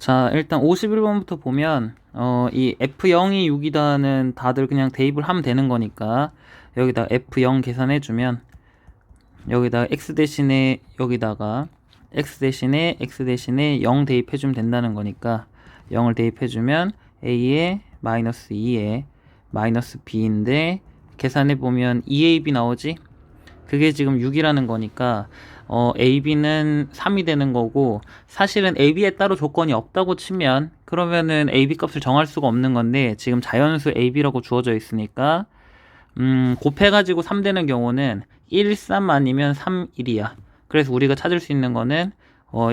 자, 일단 51번부터 보면 이 F0이 6이다는 다들 그냥 대입을 하면 되는 거니까 여기다 F0 계산해주면 여기다 X 대신에 여기다가 X 대신에 0 대입해주면 된다는 거니까 0을 대입해주면 A에 마이너스 2에 마이너스 B인데 계산해보면 2AB 나오지? 그게 지금 6이라는 거니까 AB는 3이 되는 거고, 사실은 AB에 따로 조건이 없다고 치면 그러면은 AB 값을 정할 수가 없는 건데, 지금 자연수 AB라고 주어져 있으니까 곱해가지고 3 되는 경우는 1, 3 아니면 3, 1이야. 그래서 우리가 찾을 수 있는 거는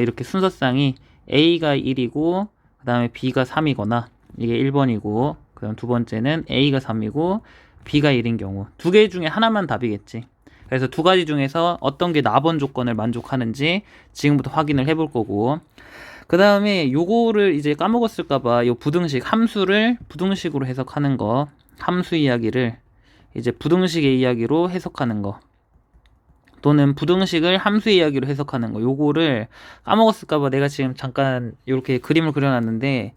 이렇게 순서상이 A가 1이고 그 다음에 B가 3이거나, 이게 1번이고, 그 다음 두 번째는 A가 3이고 B가 1인 경우, 두 개 중에 하나만 답이겠지. 그래서 두 가지 중에서 어떤 게 나번 조건을 만족하는지 지금부터 확인을 해볼 거고, 그 다음에 요거를 이제 까먹었을까봐 요 부등식, 함수를 부등식으로 해석하는 거, 함수 이야기를 이제 부등식의 이야기로 해석하는 거, 또는 부등식을 함수 이야기로 해석하는 거, 요거를 까먹었을까봐 내가 지금 잠깐 이렇게 그림을 그려놨는데,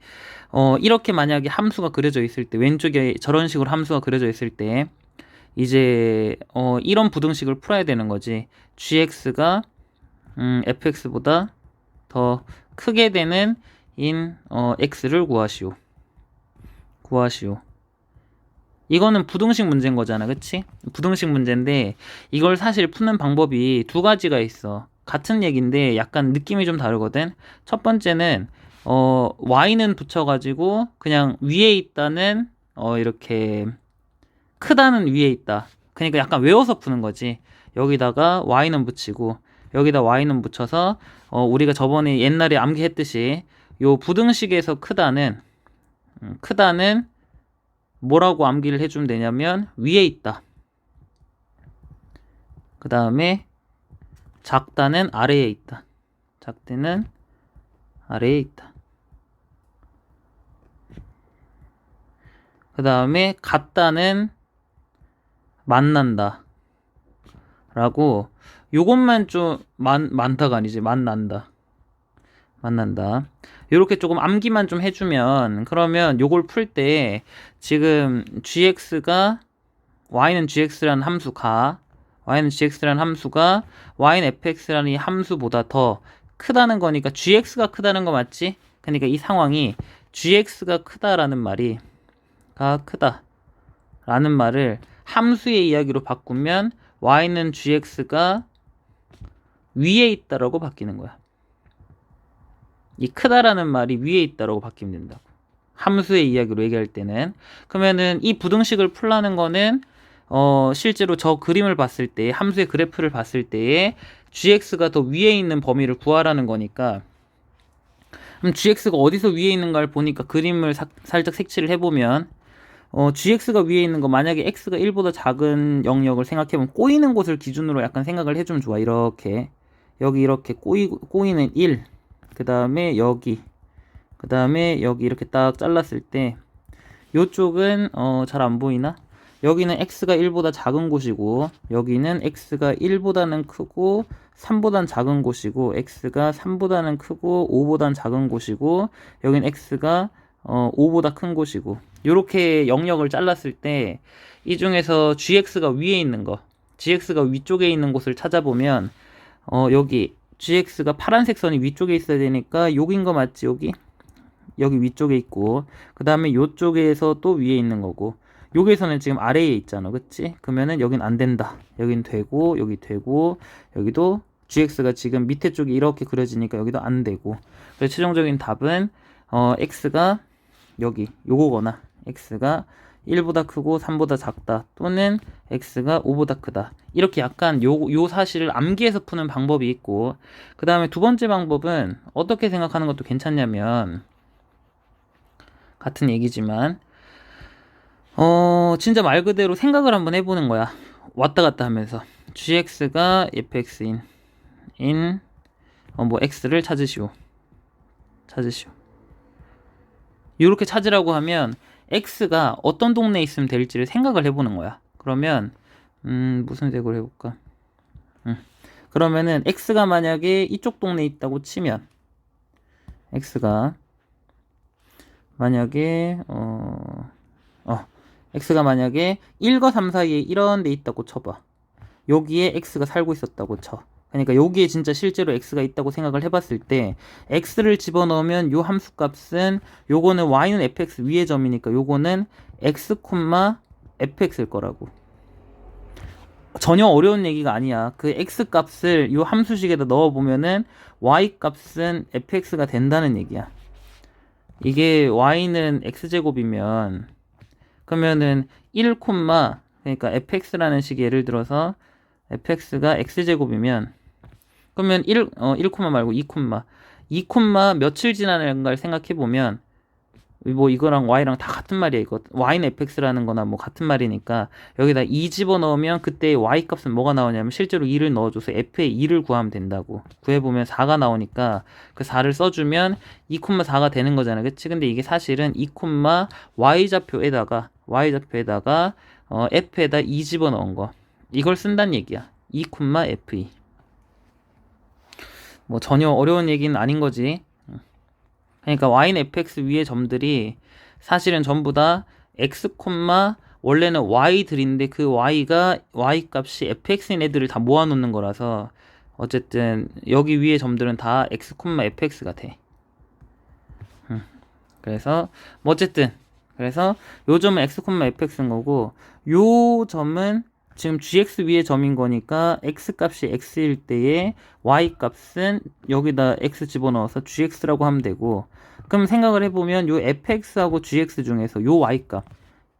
이렇게 만약에 함수가 그려져 있을 때, 왼쪽에 저런 식으로 함수가 그려져 있을 때 이제 이런 부등식을 풀어야 되는 거지. gx가 fx보다 더 크게 되는 x를 구하시오. 이거는 부등식 문제인 거잖아, 그치? 부등식 문제인데 이걸 사실 푸는 방법이 두 가지가 있어. 같은 얘기인데 약간 느낌이 좀 다르거든. 첫 번째는 y는 붙여가지고 그냥 위에 있다는 이렇게 크다는 위에 있다. 그러니까 약간 외워서 푸는 거지. 여기다가 y는 붙이고 여기다 y는 붙여서 우리가 저번에 옛날에 암기했듯이 요 부등식에서 크다는 뭐라고 암기를 해주면 되냐면 위에 있다. 그 다음에 작다는 아래에 있다. 작다는 아래에 있다. 그 다음에 같다는 만난다 라고, 요것만 좀 많다가 아니지, 만난다 요렇게 조금 암기만 좀 해주면, 그러면 요걸 풀 때 지금 y는 gx라는 함수가 y는 fx라는 이 함수보다 더 크다는 거니까 gx가 크다는 거 맞지? 그러니까 이 상황이 gx가 크다라는 말이 라는 말을 함수의 이야기로 바꾸면 y는 gx가 위에 있다라고 바뀌는 거야. 이 크다라는 말이 위에 있다라고 바뀌면 된다고. 함수의 이야기로 얘기할 때는. 그러면은 이 부등식을 풀라는 거는 실제로 저 그림을 봤을 때, 함수의 그래프를 봤을 때에 gx가 더 위에 있는 범위를 구하라는 거니까, 그럼 gx가 어디서 위에 있는가를 보니까 그림을 살짝 색칠을 해보면 gx가 위에 있는 거, 만약에 x가 1보다 작은 영역을 생각해보면 꼬이는 곳을 기준으로 약간 생각을 해주면 좋아. 이렇게 여기 이렇게 꼬이는 1, 그 다음에 여기, 그 다음에 여기 이렇게 딱 잘랐을 때 요쪽은 잘 안 보이나? 여기는 x가 1보다 작은 곳이고, 여기는 x가 1보다는 크고 3보단 작은 곳이고, x가 3보다는 크고 5보단 작은 곳이고, 여기는 x가 5보다 큰 곳이고, 요렇게 영역을 잘랐을 때 이 중에서 gx가 위에 있는 거, gx가 위쪽에 있는 곳을 찾아보면 여기 gx가 파란색 선이 위쪽에 있어야 되니까 여기인 거 맞지? 여기 위쪽에 있고, 그 다음에 요쪽에서 또 위에 있는 거고, 여기에서는 지금 아래에 있잖아, 그치? 그러면은 여긴 안 된다. 여긴 되고, 여기 되고, 여기도 gx가 지금 밑에 쪽이 이렇게 그려지니까 여기도 안 되고. 그래서 최종적인 답은 x가 요거거나 x가 1보다 크고 3보다 작다, 또는 x가 5보다 크다. 이렇게 약간 요 사실을 암기해서 푸는 방법이 있고, 그 다음에 두 번째 방법은 어떻게 생각하는 것도 괜찮냐면, 같은 얘기지만 진짜 말 그대로 생각을 한번 해보는 거야. 왔다 갔다 하면서 gx가 fx인 x를 찾으시오. 이렇게 찾으라고 하면 x가 어떤 동네에 있으면 될지를 생각을 해보는 거야. 그러면 무슨 색으로 해볼까? 그러면은 x가 만약에 이쪽 동네에 있다고 치면, x가 만약에 x가 만약에 1과 3 사이에 이런 데 있다고 쳐봐. 여기에 x가 살고 있었다고 쳐. 그러니까 여기에 진짜 실제로 x가 있다고 생각을 해봤을 때 x를 집어넣으면 요 함수 값은 요거는 y는 fx 위의 점이니까 요거는 x, fx일 거라고. 전혀 어려운 얘기가 아니야. 그 x 값을 요 함수식에다 넣어보면은 y 값은 fx가 된다는 얘기야. 이게 y는 x제곱이면 그러면은 1, 그러니까 fx라는 식이 예를 들어서 fx가 x제곱이면 그러면 1 말고 2, 2, 며칠 지나는 걸 생각해보면 뭐 이거랑 y랑 다 같은 말이야. 이거 y는 fx라는 거나 뭐 같은 말이니까 여기다 2 집어넣으면 그때 y 값은 뭐가 나오냐면 실제로 2를 넣어줘서 f의 2를 구하면 된다고. 구해보면 4가 나오니까 그 4를 써주면 2,4가 되는 거잖아. 그치? 근데 이게 사실은 2, y좌표에다가 f에다 2 집어넣은 거 이걸 쓴다는 얘기야. 2, fe. 뭐 전혀 어려운 얘기는 아닌 거지. 그러니까 y는 fx 위의 점들이 사실은 전부 다 x, 원래는 y들인데 그 y가 y 값이 fx인 애들을 다 모아놓는 거라서 어쨌든 여기 위의 점들은 다 x, fx가 돼. 그래서 뭐 어쨌든 그래서 요 점은 x, fx인 거고 요 점은 지금 gx 위의 점인 거니까 x 값이 x일 때에 y 값은 여기다 x 집어넣어서 gx라고 하면 되고 그럼 생각을 해보면 요 fx하고 gx 중에서 요 y 값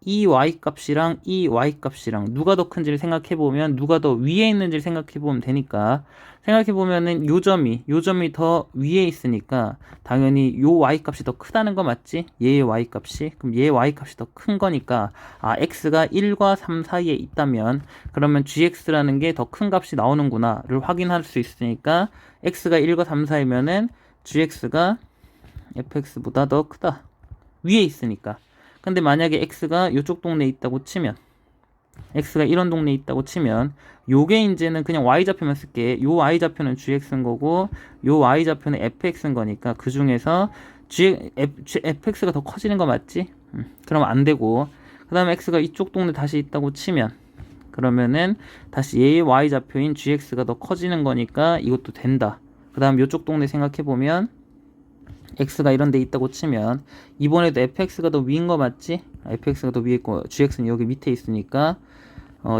이 y 값이랑 이 y 값이랑 누가 더 큰지를 생각해보면 누가 더 위에 있는지를 생각해보면 되니까 생각해보면은 요 점이 더 위에 있으니까 당연히 요 y 값이 더 크다는 거 맞지? 얘의 y 값이 그럼 얘의 y 값이 더 큰 거니까 x가 1과 3 사이에 있다면 그러면 gx라는 게 더 큰 값이 나오는구나 를 확인할 수 있으니까 x가 1과 3 사이면은 gx가 fx보다 더 크다 위에 있으니까. 근데 만약에 x가 이쪽 동네에 있다고 치면 x가 이런 동네에 있다고 치면 요게 이제는 그냥 y좌표만 쓸게. 요 y좌표는 gx인 거고 요 y좌표는 fx인 거니까 그 중에서 fx가 더 커지는 거 맞지? 그러면 안 되고 그 다음에 x가 이쪽 동네 다시 있다고 치면 그러면은 다시 얘의 y좌표인 gx가 더 커지는 거니까 이것도 된다. 그 다음 요쪽 동네 생각해보면 x가 이런 데 있다고 치면 이번에도 fx가 더 위인 거 맞지? fx가 더 위에 있고 gx는 여기 밑에 있으니까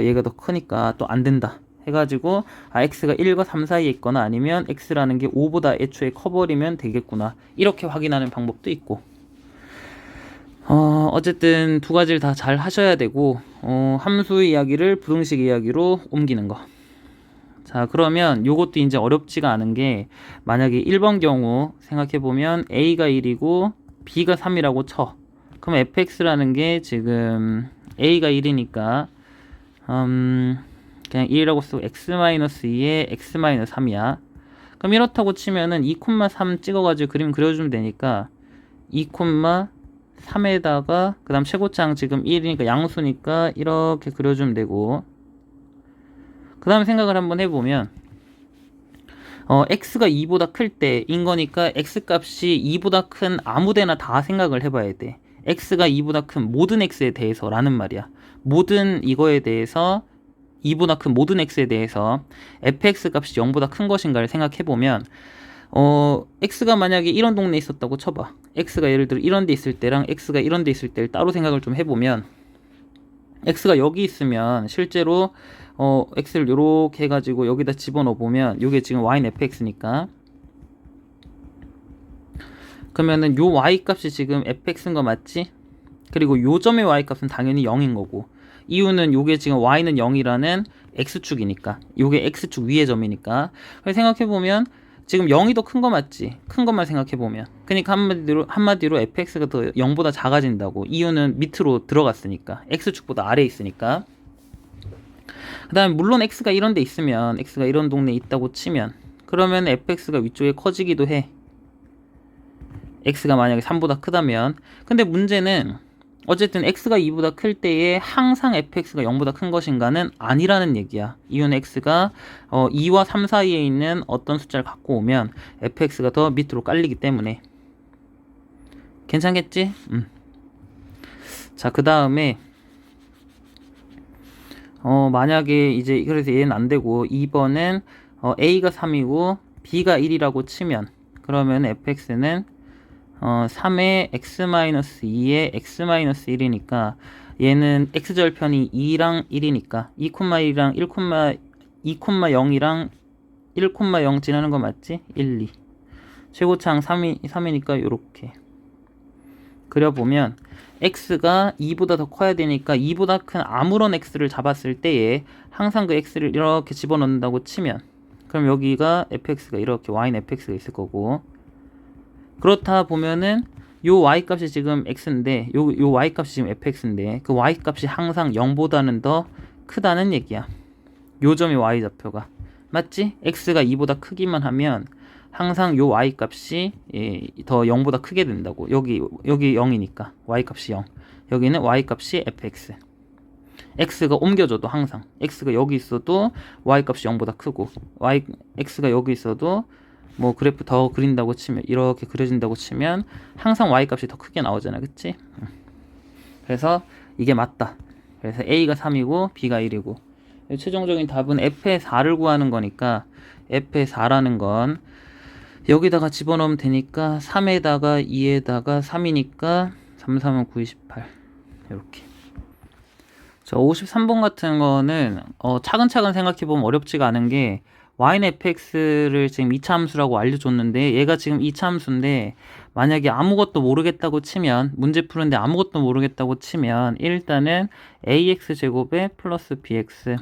얘가 더 크니까 또 안 된다 해가지고 x가 1과 3 사이에 있거나 아니면 x라는 게 5보다 애초에 커버리면 되겠구나 이렇게 확인하는 방법도 있고 어쨌든 두 가지를 다 잘 하셔야 되고 함수의 이야기를 부등식 이야기로 옮기는 거. 자 그러면 요것도 이제 어렵지가 않은 게 만약에 1번 경우 생각해보면 a가 1이고 b가 3이라고 쳐. 그럼 fx라는 게 지금 a가 1이니까 그냥 1이라고 쓰고 x-2에 x-3이야. 그럼 이렇다고 치면은 2,3 찍어가지고 그림 그려주면 되니까 2,3에다가 그 다음 최고창 지금 1이니까 양수니까 이렇게 그려주면 되고 그 다음에 생각을 한번 해보면 x가 2보다 클 때인 거니까 x 값이 2보다 큰 아무데나 다 생각을 해봐야 돼. x가 2보다 큰 모든 x에 대해서 라는 말이야. 모든 이거에 대해서 2보다 큰 모든 x에 대해서 fx 값이 0보다 큰 것인가를 생각해보면 x가 만약에 이런 동네에 있었다고 쳐봐. x가 예를 들어 이런 데 있을 때랑 x가 이런 데 있을 때를 따로 생각을 좀 해보면 x가 여기 있으면 실제로 x를 요렇게 해가지고 여기다 집어넣어 보면 요게 지금 y는 fx니까 그러면은 요 y 값이 지금 fx인 거 맞지? 그리고 요 점의 y 값은 당연히 0인 거고 이유는 요게 지금 y는 0이라는 x축이니까 요게 x축 위의 점이니까 생각해보면 지금 0이 더 큰 거 맞지? 큰 것만 생각해보면 그러니까 한마디로 fx가 더 0보다 작아진다고. 이유는 밑으로 들어갔으니까 x축보다 아래에 있으니까. 그 다음에 물론 x가 이런 데 있으면 x가 이런 동네에 있다고 치면 그러면 fx가 위쪽에 커지기도 해. x가 만약에 3보다 크다면. 근데 문제는 어쨌든 x가 2보다 클 때에 항상 fx가 0보다 큰 것인가는 아니라는 얘기야. 이유는 x가 2와 3 사이에 있는 어떤 숫자를 갖고 오면 fx가 더 밑으로 깔리기 때문에 괜찮겠지? 자, 그 다음에 만약에 이제 그래서 얘는 안 되고 2번은 A가 3이고 B가 1이라고 치면 그러면 fx는 3의 x-2의 x-1이니까 얘는 x절편이 2랑 1이니까 2,1이랑 2,0이랑 1,0 지나는 거 맞지? 1, 2 최고차항 3이니까 요렇게 그려보면 x가 2보다 더 커야 되니까 2보다 큰 아무런 x를 잡았을 때에 항상 그 x를 이렇게 집어넣는다고 치면 그럼 여기가 fx가 이렇게 y는 fx가 있을 거고 그렇다 보면은 요 y값이 지금 x인데 요 y값이 지금 fx인데 그 y값이 항상 0보다는 더 크다는 얘기야. 요 점이 y좌표가 맞지? x가 2보다 크기만 하면 항상 요 y값이 더 0보다 크게 된다고. 여기 0이니까 y값이 0 여기는 y값이 fx x가 옮겨져도 항상 x가 여기 있어도 y값이 0보다 크고 x가 여기 있어도 뭐 그래프 더 그린다고 치면 이렇게 그려진다고 치면 항상 y값이 더 크게 나오잖아 그치? 그래서 이게 맞다. 그래서 a가 3이고 b가 1이고 최종적인 답은 f의 4를 구하는 거니까 f의 4라는 건 여기다가 집어넣으면 되니까 3에다가 2에다가 3이니까 3, 3은 9, 28 이렇게. 저 53번 같은 거는 차근차근 생각해보면 어렵지가 않은 게 y는 fx를 지금 2차 함수라고 알려줬는데 얘가 지금 2차 함수인데 만약에 아무것도 모르겠다고 치면 문제 푸는데 아무것도 모르겠다고 치면 일단은 ax제곱에 플러스 bx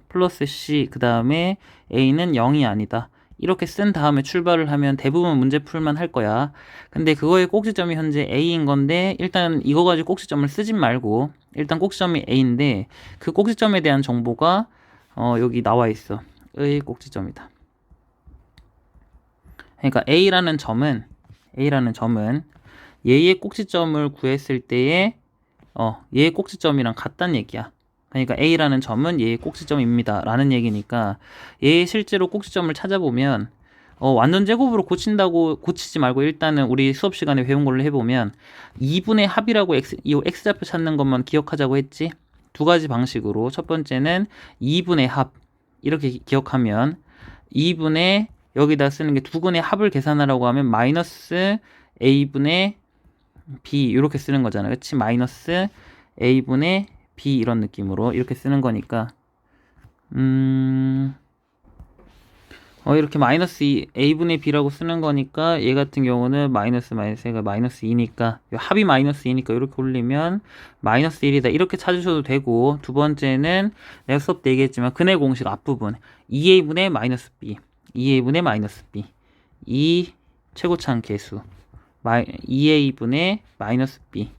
플러스 c 그 다음에 a는 0이 아니다 이렇게 쓴 다음에 출발을 하면 대부분 문제 풀만 할 거야. 근데 그거의 꼭지점이 현재 a인 건데 일단 이거 가지고 꼭지점을 쓰진 말고 일단 꼭지점이 a인데 그 꼭지점에 대한 정보가 여기 나와 있어. 의 꼭지점이다. 그러니까 A라는 점은 얘의 꼭지점을 구했을 때에 얘의 꼭지점이랑 같다는 얘기야. 그러니까 A라는 점은 얘의 꼭지점입니다 라는 얘기니까 얘의 실제로 꼭지점을 찾아보면 완전 제곱으로 고치지 말고 일단은 우리 수업 시간에 배운 걸로 해보면 2분의 합이라고 이 x좌표 찾는 것만 기억하자고 했지. 두 가지 방식으로 첫 번째는 2분의 합 이렇게 기억하면 2분의 여기다 쓰는 게 두근의 합을 계산하라고 하면 마이너스 a분의 b 이렇게 쓰는 거잖아. 그치? 마이너스 a분의 b 이런 느낌으로 이렇게 쓰는 거니까 이렇게 마이너스 a분의 b라고 쓰는 거니까 얘 같은 경우는 마이너스가 마이너스 2니까 합이 마이너스 2니까 이렇게 올리면 마이너스 1이다 이렇게 찾으셔도 되고 두 번째는 내가 수업 때 얘기했지만 근의 공식 앞부분 2a분의 마이너스 b 2a분의 마이너스 b 이 최고차항 계수 2a분의 마이너스 b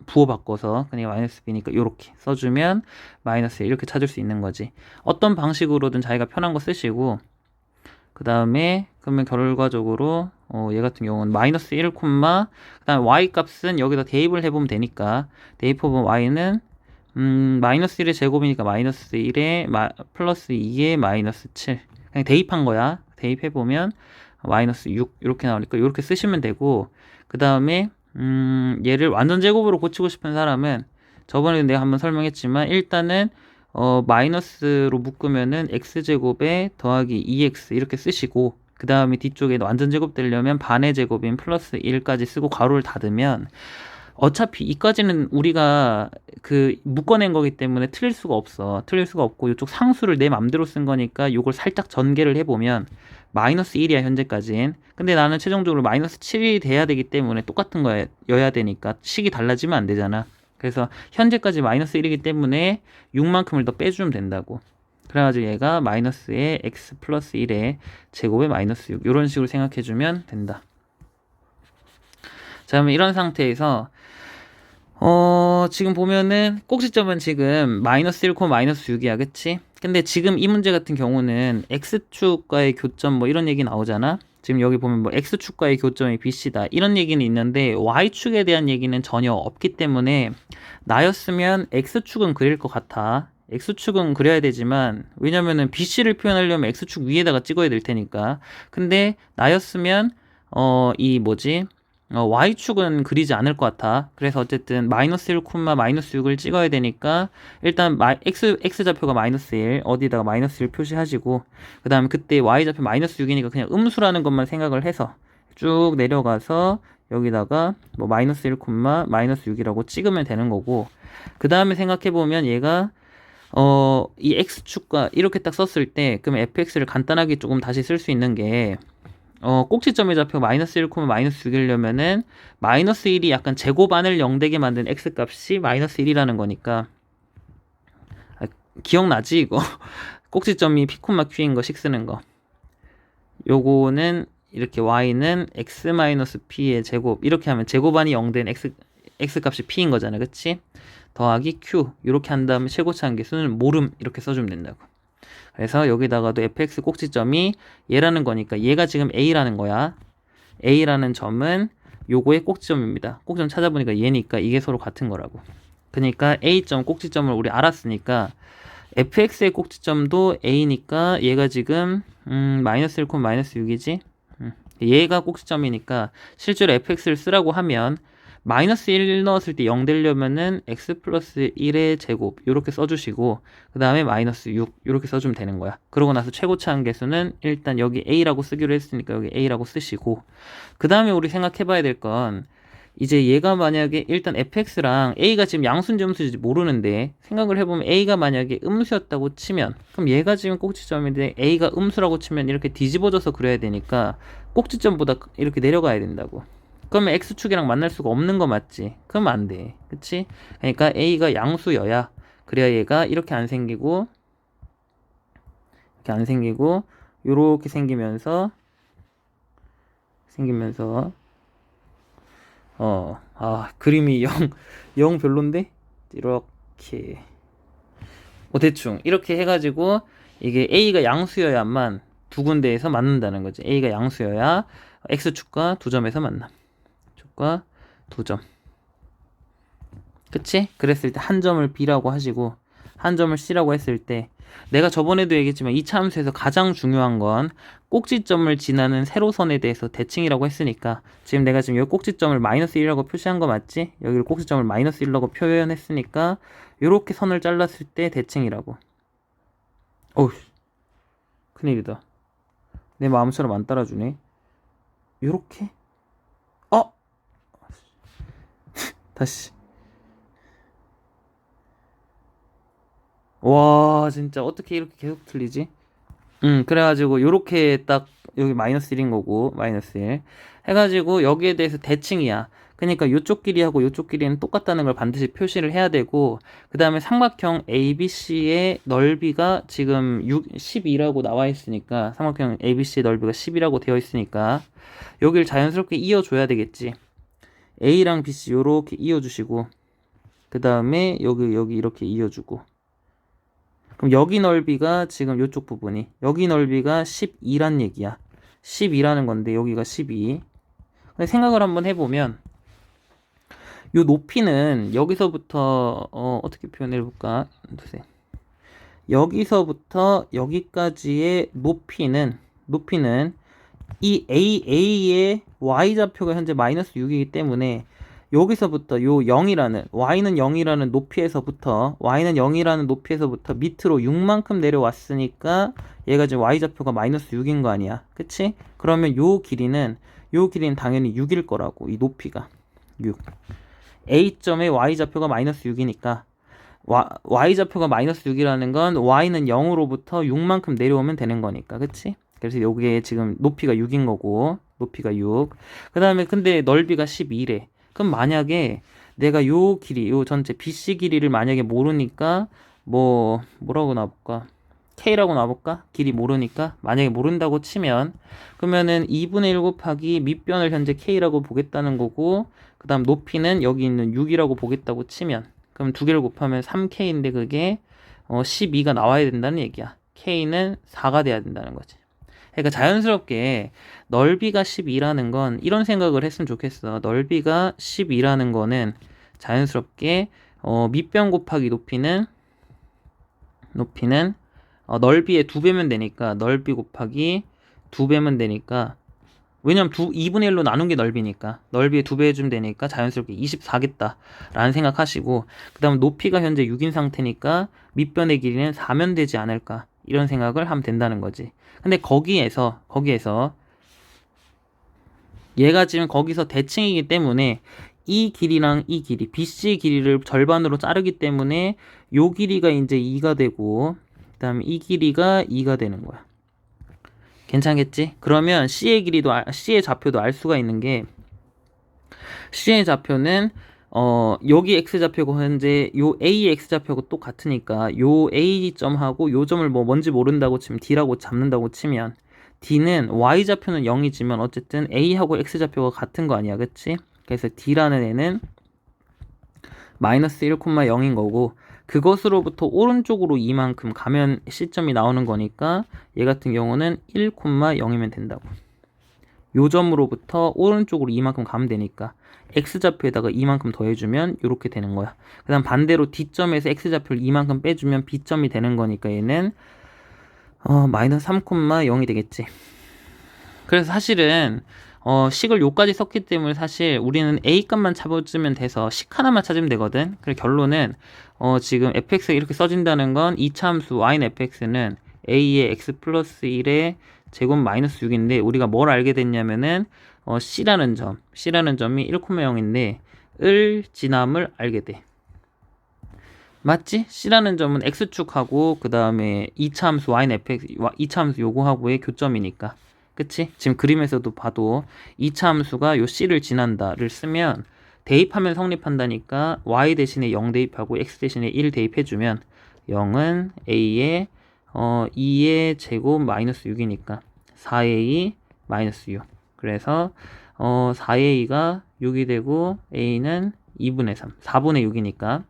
부호 바꿔서 그냥 마이너스 b니까 이렇게 써주면 마이너스 1 이렇게 찾을 수 있는 거지. 어떤 방식으로든 자기가 편한 거 쓰시고 그 다음에 그러면 결과적으로 얘 같은 경우는 마이너스 1, 그 다음에 y 값은 여기다 대입을 해보면 되니까 대입해보면 y는 마이너스 1의 제곱이니까 마이너스 1에 플러스 2에 마이너스 7 그냥 대입한 거야. 대입해보면 마이너스 6 이렇게 나오니까 이렇게 쓰시면 되고 그 다음에 얘를 완전 제곱으로 고치고 싶은 사람은 저번에 내가 한번 설명했지만 일단은 마이너스로 묶으면은 x제곱에 더하기 2x 이렇게 쓰시고 그 다음에 뒤쪽에 완전 제곱 되려면 반의 제곱인 플러스 1까지 쓰고 가로를 닫으면 어차피 이까지는 우리가 그 묶어낸 거기 때문에 틀릴 수가 없고 이쪽 상수를 내 맘대로 쓴 거니까 이걸 살짝 전개를 해보면 마이너스 1이야 현재까진. 근데 나는 최종적으로 마이너스 7이 돼야 되기 때문에 똑같은 거여야 되니까 식이 달라지면 안 되잖아. 그래서 현재까지 마이너스 1이기 때문에 6만큼을 더 빼주면 된다고. 그래가지고 얘가 마이너스의 x 플러스 1의 제곱에 마이너스 6 이런 식으로 생각해주면 된다. 자 그러면 이런 상태에서 지금 보면은 꼭지점은 지금 마이너스 1, 마이너스 6이야 그치? 근데 지금 이 문제 같은 경우는 x축과의 교점 뭐 이런 얘기 나오잖아. 지금 여기 보면 뭐 x축과의 교점이 BC다 이런 얘기는 있는데 y축에 대한 얘기는 전혀 없기 때문에 나였으면 x축은 그릴 것 같아. x축은 그려야 되지만 왜냐면은 BC를 표현하려면 x축 위에다가 찍어야 될 테니까. 근데 나였으면 이 뭐지 y축은 그리지 않을 것 같아. 그래서 어쨌든 마이너스 1, 마이너스 6을 찍어야 되니까 일단 x좌표가 마이너스 1 어디다가 마이너스 1 표시하시고 그 다음에 그때 y좌표 마이너스 6이니까 그냥 음수라는 것만 생각을 해서 쭉 내려가서 여기다가 뭐 마이너스 1, 마이너스 6이라고 찍으면 되는 거고 그 다음에 생각해보면 얘가 이 x축과 이렇게 딱 썼을 때 그럼 fx를 간단하게 조금 다시 쓸 수 있는 게 꼭지점의 좌표 마이너스 1, 마이너스 6이려면은 마이너스 1이 약간 제곱안을 0되게 만든 x값이 마이너스 1이라는 거니까 기억나지 이거? 꼭지점이 p, q인 거 식 쓰는 거 요거는 이렇게 y는 x-p의 제곱 이렇게 하면 제곱안이 0된 x값이 p인 거잖아 그치? 더하기 q 이렇게 한 다음에 최고차 함계수는 모름 이렇게 써주면 된다고 그래서 여기다가도 fx 꼭지점이 얘라는 거니까 얘가 지금 a라는 거야 a라는 점은 요거의 꼭지점입니다 꼭지점 찾아보니까 얘니까 이게 서로 같은 거라고 그러니까 a점 꼭지점을 우리 알았으니까 fx의 꼭지점도 a니까 얘가 지금 마이너스 1, 마이너스 6이지 얘가 꼭지점이니까 실제로 fx를 쓰라고 하면 마이너스 1 넣었을 때 0 되려면은 x 플러스 1의 제곱 이렇게 써주시고 그 다음에 마이너스 6 이렇게 써주면 되는 거야 그러고 나서 최고차 함계수는 일단 여기 a라고 쓰기로 했으니까 여기 a라고 쓰시고 그 다음에 우리 생각해 봐야 될 건 이제 얘가 만약에 일단 fx랑 a가 지금 양수인지 음수인지 모르는데 생각을 해보면 a가 만약에 음수였다고 치면 그럼 얘가 지금 꼭지점인데 a가 음수라고 치면 이렇게 뒤집어져서 그려야 되니까 꼭지점보다 이렇게 내려가야 된다고 그러면 x축이랑 만날 수가 없는 거 맞지? 그럼 안 돼. 그치? 그러니까 a가 양수여야 그래야 얘가 이렇게 안 생기고 요렇게 생기면서 그림이 영 별론데? 이렇게 대충 이렇게 해가지고 이게 a가 양수여야만 두 군데에서 맞는다는 거지 a가 양수여야 x축과 두 점에서 만남 축과 두 점 그치? 그랬을 때 한 점을 b라고 하시고 한 점을 c라고 했을 때 내가 저번에도 얘기했지만 2차 함수에서 가장 중요한 건 꼭지점을 지나는 세로선에 대해서 대칭이라고 했으니까 지금 내가 지금 이 꼭지점을 마이너스 1이라고 표시한 거 맞지? 여기를 꼭지점을 마이너스 1라고 표현했으니까 이렇게 선을 잘랐을 때 대칭이라고 어우 큰일이다 내 마음처럼 안 따라주네 요렇게 다시 와 진짜 어떻게 이렇게 계속 틀리지? 그래가지고 요렇게 딱 여기 마이너스 1인 거고 마이너스 1 해가지고 여기에 대해서 대칭이야 그러니까 요쪽 길이하고 요쪽 길이는 똑같다는 걸 반드시 표시를 해야 되고 그 다음에 삼각형 ABC의 넓이가 지금 12라고 나와 있으니까 삼각형 ABC의 넓이가 10이라고 되어 있으니까 여기를 자연스럽게 이어줘야 되겠지 A랑 BC 요렇게 이어주시고 그 다음에 여기 이렇게 이어주고 그럼 여기 넓이가 지금 요쪽 부분이 여기 넓이가 12란 얘기야 12라는 건데 여기가 12 근데 생각을 한번 해보면 요 높이는 여기서부터 어떻게 표현해 볼까 여기서부터 여기까지의 높이는 이 A의 y좌표가 현재 마이너스 6이기 때문에 여기서부터 요 0이라는 y는 0이라는 높이에서부터 밑으로 6만큼 내려왔으니까 얘가 지금 y좌표가 마이너스 6인 거 아니야 그치? 그러면 요 길이는 당연히 6일 거라고 이 높이가 6 A점의 y좌표가 마이너스 6이니까 y좌표가 마이너스 6이라는 건 y는 0으로부터 6만큼 내려오면 되는 거니까 그치? 그래서 여기에 지금 높이가 6인 거고 높이가 6 그 다음에 근데 넓이가 12래 그럼 만약에 내가 요 전체 BC 길이를 만약에 모르니까 뭐라고 나볼까 K라고 나볼까 길이 모르니까 만약에 모른다고 치면 그러면은 2분의 1 곱하기 밑변을 현재 K라고 보겠다는 거고 그 다음 높이는 여기 있는 6이라고 보겠다고 치면 그럼 두 개를 곱하면 3K인데 그게 12가 나와야 된다는 얘기야 K는 4가 돼야 된다는 거지 그러니까 자연스럽게 넓이가 12라는 건 이런 생각을 했으면 좋겠어. 넓이가 12라는 거는 자연스럽게 밑변 곱하기 높이는 넓이의 2배면 되니까 넓이 곱하기 2배면 되니까 왜냐면 2분의 1로 나눈 게 넓이니까. 넓이에 2배 해주면 되니까 자연스럽게 24겠다 라는 생각하시고, 그 다음 높이가 현재 6인 상태니까 밑변의 길이는 4면 되지 않을까, 이런 생각을 하면 된다는 거지. 근데 거기에서 얘가 지금 거기서 대칭이기 때문에 이 길이랑 이 길이, BC의 길이를 절반으로 자르기 때문에 요 길이가 이제 2가 되고, 그 다음에 이 길이가 2가 되는 거야. 괜찮겠지? 그러면 C의 길이도, C의 좌표도 알 수가 있는 게, C의 좌표는 여기 X좌표고 현재 요 A의 X좌표고 똑같으니까 요 A점하고 요 점을 뭐 뭔지 모른다고 치면 D라고 잡는다고 치면, D는 Y좌표는 0이지만 어쨌든 A하고 X좌표가 같은 거 아니야, 그치? 그래서 D라는 애는 마이너스 1,0인 거고, 그것으로부터 오른쪽으로 이만큼 가면 C점이 나오는 거니까 얘 같은 경우는 1,0이면 된다고. 요 점으로부터 오른쪽으로 이만큼 가면 되니까 X좌표에다가 이만큼 더해주면 이렇게 되는 거야. 그 다음 반대로 D점에서 X좌표를 이만큼 빼주면 B점이 되는 거니까 얘는 마이너스 3,0이 되겠지. 그래서 사실은 식을 요까지 썼기 때문에 사실 우리는 A 값만 찾으면 돼서 식 하나만 찾으면 되거든. 그래서 결론은 지금 fx가 이렇게 써진다는 건 이차 함수 y는 fx는 a의 x 플러스 1의 제곱 마이너스 6인데, 우리가 뭘 알게 됐냐면은 C라는 점이 1,0인데 을 지남을 알게 돼. 맞지? C라는 점은 x축하고 그 다음에 이차 함수 y는 fx, 이차 함수 요거하고의 교점이니까. 그치? 지금 그림에서도 봐도 이차 함수가 요 C를 지난다를 쓰면 대입하면 성립한다니까 y 대신에 0 대입하고 x 대신에 1 대입해주면 0은 a의 2의 제곱 마이너스 6이니까 4a 마이너스 6. 그래서 4a가 6이 되고 a는 2분의 3, 4분의 6이니까.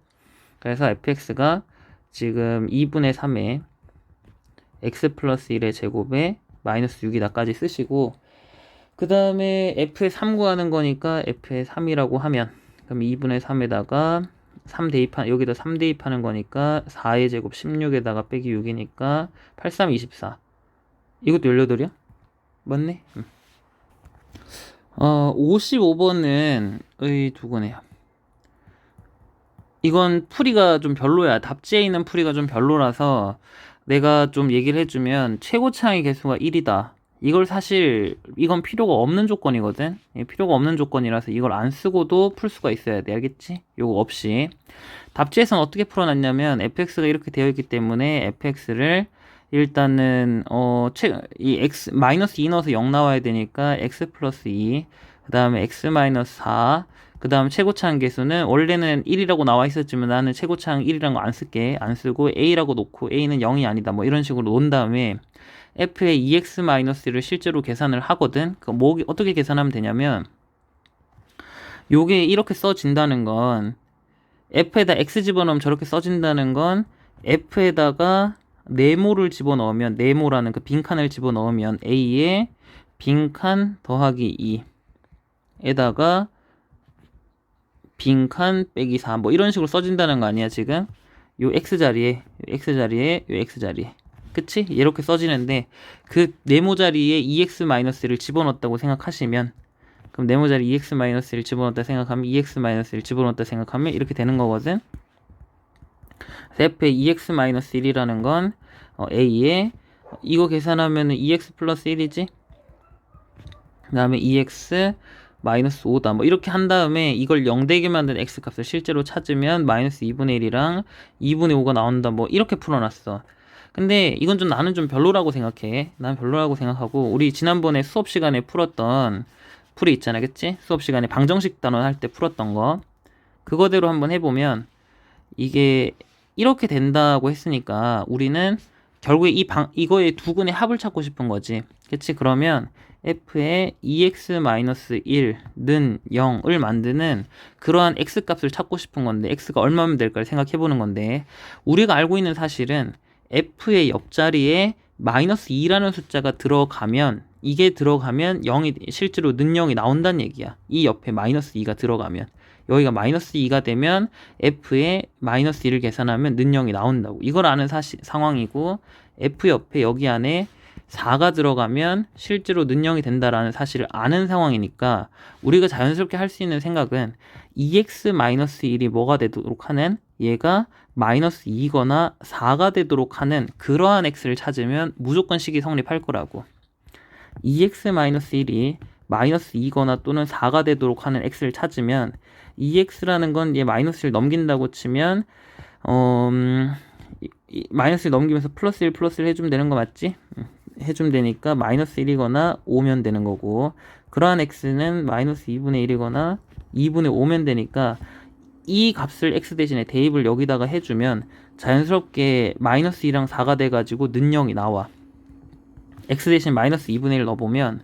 그래서 fx가 지금 2분의 3에 x 플러스 1의 제곱에 마이너스 6이다까지 쓰시고, 그 다음에 f의 3 구하는 거니까 f의 3이라고 하면, 그럼 2분의 3에다가 3 여기다 3 대입하는 거니까 4의 제곱 16에다가 빼기 6이니까 8, 3, 24. 이것도 18이야? 맞네? 55번은 의 두거네요. 이건 풀이가 좀 별로야. 답지에 있는 풀이가 좀 별로라서 내가 좀 얘기를 해주면 최고차항의 개수가 1이다. 이건 필요가 없는 조건이거든. 필요가 없는 조건이라서 이걸 안 쓰고도 풀 수가 있어야 돼. 알겠지? 요거 없이. 답지에서는 어떻게 풀어놨냐면 fx가 이렇게 되어 있기 때문에 fx를 일단은 이 x 마이너스 2 넣어서 0 나와야 되니까 x 플러스 2, 그 다음에 x 마이너스 4, 그 다음 최고차항 개수는 원래는 1이라고 나와 있었지만 나는 최고차항 1이라는 거 안 쓸게. 안 쓰고 a라고 놓고 a는 0이 아니다, 뭐 이런 식으로 놓은 다음에 f의 2x-를 실제로 계산을 하거든. 어떻게 계산하면 되냐면, 요게 이렇게 써진다는 건 f에다 x 집어넣으면 저렇게 써진다는 건 f에다가 네모를 집어넣으면, 네모라는 그 빈칸을 집어넣으면 a에 빈칸 더하기 2에다가 빈칸 빼기 4, 뭐 이런 식으로 써진다는 거 아니야 지금? 요 x자리에 요 x자리에 그치? 이렇게 써지는데, 그 네모 자리에 2x-를 집어넣었다고 생각하시면, 그럼 네모 자리에 2x-를 집어넣었다 생각하면 2x-를 집어넣었다 생각하면 이렇게 되는 거거든. f의 2x-1이라는 건 a에 이거 계산하면 2x 플러스 1이지? 그 다음에 2x 마이너스 5다. 뭐 이렇게 한 다음에 이걸 0 되게 만든 x 값을 실제로 찾으면 마이너스 2분의 1이랑 2분의 5가 나온다. 뭐 이렇게 풀어놨어. 근데 이건 나는 좀 별로라고 생각해. 난 별로라고 생각하고, 우리 지난번에 수업 시간에 풀었던 풀이 있잖아, 그치? 수업 시간에 방정식 단원 할 때 풀었던 거, 그거대로 한번 해보면 이게 이렇게 된다고 했으니까 우리는 결국에 이거의 두근의 합을 찾고 싶은 거지, 그치? 그러면 f의 2x-1는 0을 만드는 그러한 x값을 찾고 싶은 건데, x가 얼마면 될까를 생각해 보는 건데, 우리가 알고 있는 사실은 f의 옆자리에 마이너스 2라는 숫자가 들어가면, 이게 들어가면 0이 실제로 는 0이 나온다는 얘기야. 이 옆에 마이너스 2가 들어가면, 여기가 마이너스 2가 되면 f의 마이너스 2를 계산하면 는 0이 나온다고. 이걸 아는 상황이고, f 옆에 여기 안에 4가 들어가면 실제로 는영이 된다라는 사실을 아는 상황이니까 우리가 자연스럽게 할 수 있는 생각은 2x-1이 뭐가 되도록 하는 얘가 마이너스 2거나 4가 되도록 하는 그러한 x를 찾으면 무조건 식이 성립할 거라고. 2x-1이 마이너스 2거나 또는 4가 되도록 하는 x를 찾으면 2x라는 건 얘 마이너스를 넘긴다고 치면 마이너스를 넘기면서 플러스 1 플러스 1 해주면 되는 거 맞지? 해주면 되니까 마이너스 1이거나 5면 되는 거고, 그러한 x는 마이너스 2분의 1이거나 2분의 5면 되니까 이 값을 x 대신에 대입을 여기다가 해주면 자연스럽게 마이너스 2랑 4가 돼가지고 는영이 나와. x 대신 마이너스 2분의 1 넣어보면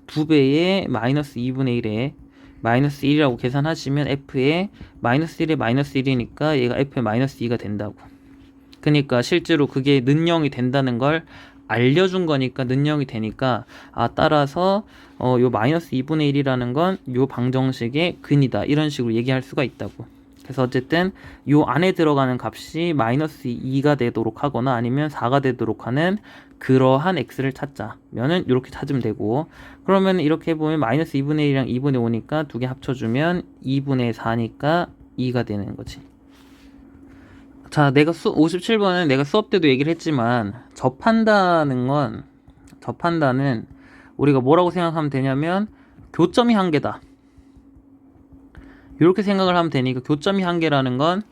2배의 마이너스 2분의 1에 마이너스 1이라고 계산하시면 f의 마이너스 1에 마이너스 1이니까 얘가 f의 마이너스 2가 된다고. 그러니까 실제로 그게 는영이 된다는 걸 알려준 거니까 는영이 되니까 따라서 요 마이너스 2분의 1이라는 건 요 방정식의 근이다, 이런 식으로 얘기할 수가 있다고. 그래서 어쨌든 요 안에 들어가는 값이 마이너스 2가 되도록 하거나 아니면 4가 되도록 하는 그러한 x를 찾자면은 이렇게 찾으면 되고, 그러면 이렇게 해보면 마이너스 2분의 1이랑 2분의 5니까 두 개 합쳐주면 2분의 4니까 2가 되는 거지. 자, 57번은 내가 수업 때도 얘기를 했지만 접한다는 우리가 뭐라고 생각하면 되냐면 교점이 한 개다, 이렇게 생각을 하면 되니까 교점이 한 개라는 건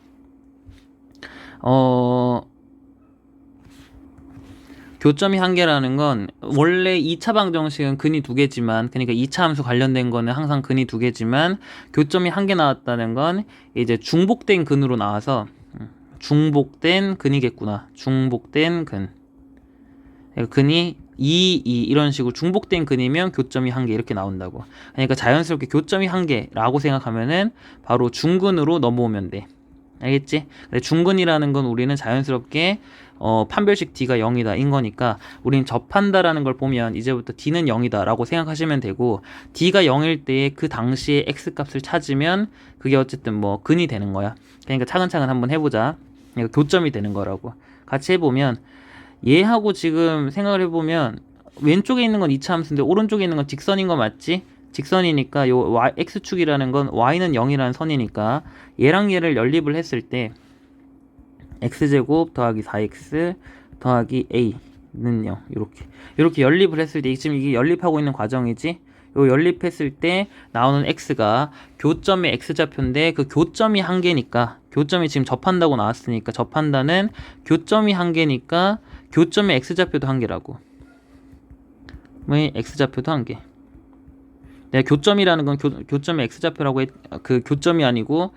교점이 한 개라는 건 원래 2차 방정식은 근이 두 개지만, 그러니까 2차 함수 관련된 거는 항상 근이 두 개지만 교점이 한 개 나왔다는 건 이제 중복된 근으로 나와서 중복된 근이겠구나. 중복된 근. 근이 2, 2 이런 식으로 중복된 근이면 교점이 한 개 이렇게 나온다고. 그러니까 자연스럽게 교점이 한 개라고 생각하면은 바로 중근으로 넘어오면 돼. 알겠지? 중근이라는 건 우리는 자연스럽게 판별식 D가 0이다 인 거니까 우리는 접한다라는 걸 보면 이제부터 D는 0이다 라고 생각하시면 되고, D가 0일 때 그 당시에 X 값을 찾으면 그게 어쨌든 뭐 근이 되는 거야. 그러니까 차근차근 한번 해보자. 그러니까 교점이 되는 거라고. 같이 해보면 얘하고 지금 생각을 해보면 왼쪽에 있는 건 2차 함수인데 오른쪽에 있는 건 직선인 거 맞지? 직선이니까 요 x축이라는 건 y는 0이라는 선이니까 얘랑 얘를 연립을 했을 때 x제곱 더하기 4x 더하기 a는 0, 이렇게 연립을 했을 때 지금 이게 연립하고 있는 과정이지. 요 연립했을 때 나오는 x가 교점의 x좌표인데 그 교점이 한 개니까, 교점이 지금 접한다고 나왔으니까 접한다는 교점이 한 개니까 교점의 x좌표도 한 개라고. 왜 x좌표도 한 개. 내가 교점이라는 건 교점의 x좌표라고 그 교점이 아니고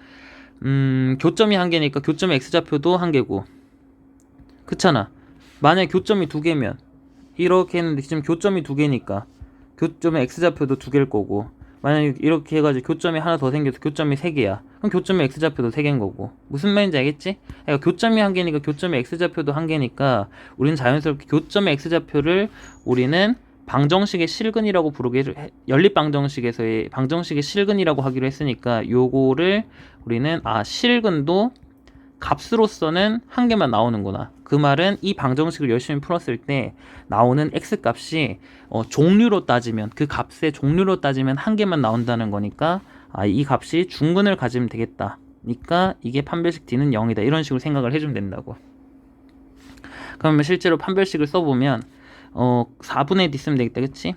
교점이 한 개니까 교점의 x좌표도 한 개고. 그렇잖아. 만약에 교점이 두 개면 이렇게 했는데 지금 교점이 두 개니까 교점의 x좌표도 두 개일 거고, 만약에 이렇게 해가지고 교점이 하나 더 생겨서 교점이 세 개야. 그럼 교점의 x좌표도 세 개인 거고. 무슨 말인지 알겠지? 그러니까 교점이 한 개니까 교점의 x좌표도 한 개니까 우리는 자연스럽게 교점의 x좌표를 우리는 방정식의 실근이라고 연립 방정식에서의 방정식의 실근이라고 하기로 했으니까 요거를 우리는 실근도 값으로서는 한 개만 나오는구나. 그 말은 이 방정식을 열심히 풀었을 때 나오는 x값이 종류로 따지면, 그 값의 종류로 따지면 한 개만 나온다는 거니까 이 값이 중근을 가지면 되겠다. 그러니까 이게 판별식 D는 0이다. 이런 식으로 생각을 해주면 된다고. 그러면 실제로 판별식을 써보면 4분의 D 쓰면 되겠다. 그치?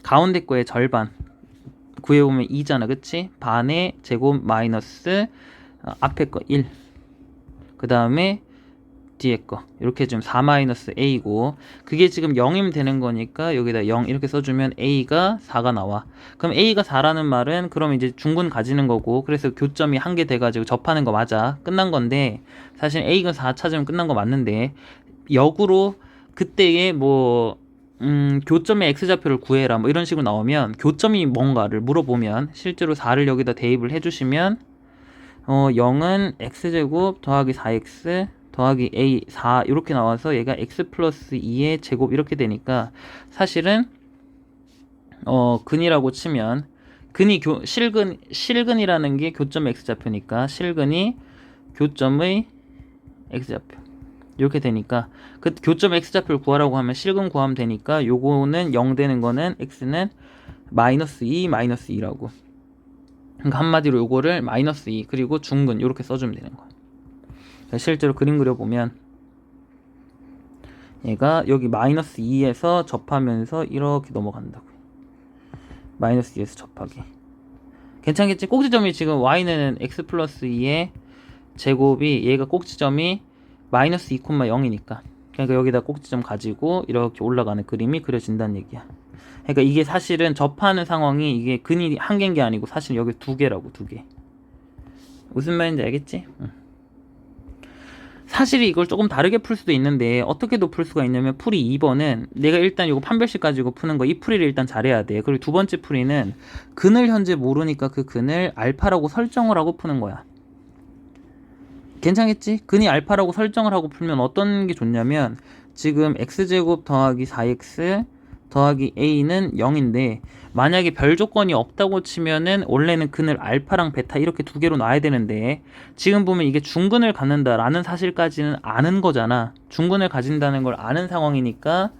가운데 거의 절반 구해보면 2잖아. 그치? 반의 제곱 마이너스 앞에 거 1, 그 다음에 뒤에 거 이렇게 해주면 4-a고, 그게 지금 0이면 되는 거니까 여기다 0 이렇게 써주면 a가 4가 나와. 그럼 a가 4라는 말은 그럼 이제 중근 가지는 거고, 그래서 교점이 한 개 돼가지고 접하는 거 맞아. 끝난 건데, 사실 a가 4 찾으면 끝난 거 맞는데 역으로 그때의 교점의 x좌표를 구해라 뭐 이런 식으로 나오면 교점이 뭔가를 물어보면 실제로 4를 여기다 대입을 해주시면 0은 x제곱 더하기 4x 더하기 a 4 이렇게 나와서 얘가 x 플러스 2의 제곱 이렇게 되니까 사실은 근이라고 치면 근이 실근이라는 게 교점의 x좌표니까 실근이 교점의 x좌표 이렇게 되니까 그 교점 x좌표를 구하라고 하면 실근 구하면 되니까 요거는 0 되는 거는 x는 마이너스 2 마이너스 2라고. 그러니까 한마디로 요거를 마이너스 2 그리고 중근 이렇게 써주면 되는 거야. 실제로 그림 그려보면 얘가 여기 마이너스 2에서 접하면서 이렇게 넘어간다고. 마이너스 2에서 접하게. 괜찮겠지? 꼭지점이 지금 y는 x 플러스 2의 제곱이 얘가 꼭지점이 마이너스 2,0이니까 그러니까 여기다 꼭지점 가지고 이렇게 올라가는 그림이 그려진다는 얘기야. 그러니까 이게 사실은 접하는 상황이 이게 근이 한 개인 게 아니고 사실 여기 두 개라고. 두 개. 무슨 말인지 알겠지? 사실 이걸 조금 다르게 풀 수도 있는데 어떻게도 풀 수가 있냐면 풀이 2번은 내가 일단 이거 판별식 가지고 푸는 거 이 풀이를 일단 잘해야 돼. 그리고 두 번째 풀이는 근을 현재 모르니까 그 근을 알파라고 설정을 하고 푸는 거야. 괜찮겠지? 근이 알파라고 설정을 하고 풀면 어떤 게 좋냐면 지금 x제곱 더하기 4x 더하기 a는 0인데 만약에 별 조건이 없다고 치면은 원래는 근을 알파랑 베타 이렇게 두 개로 놔야 되는데 지금 보면 이게 중근을 갖는다라는 사실까지는 아는 거잖아. 중근을 가진다는 걸 아는 상황이니까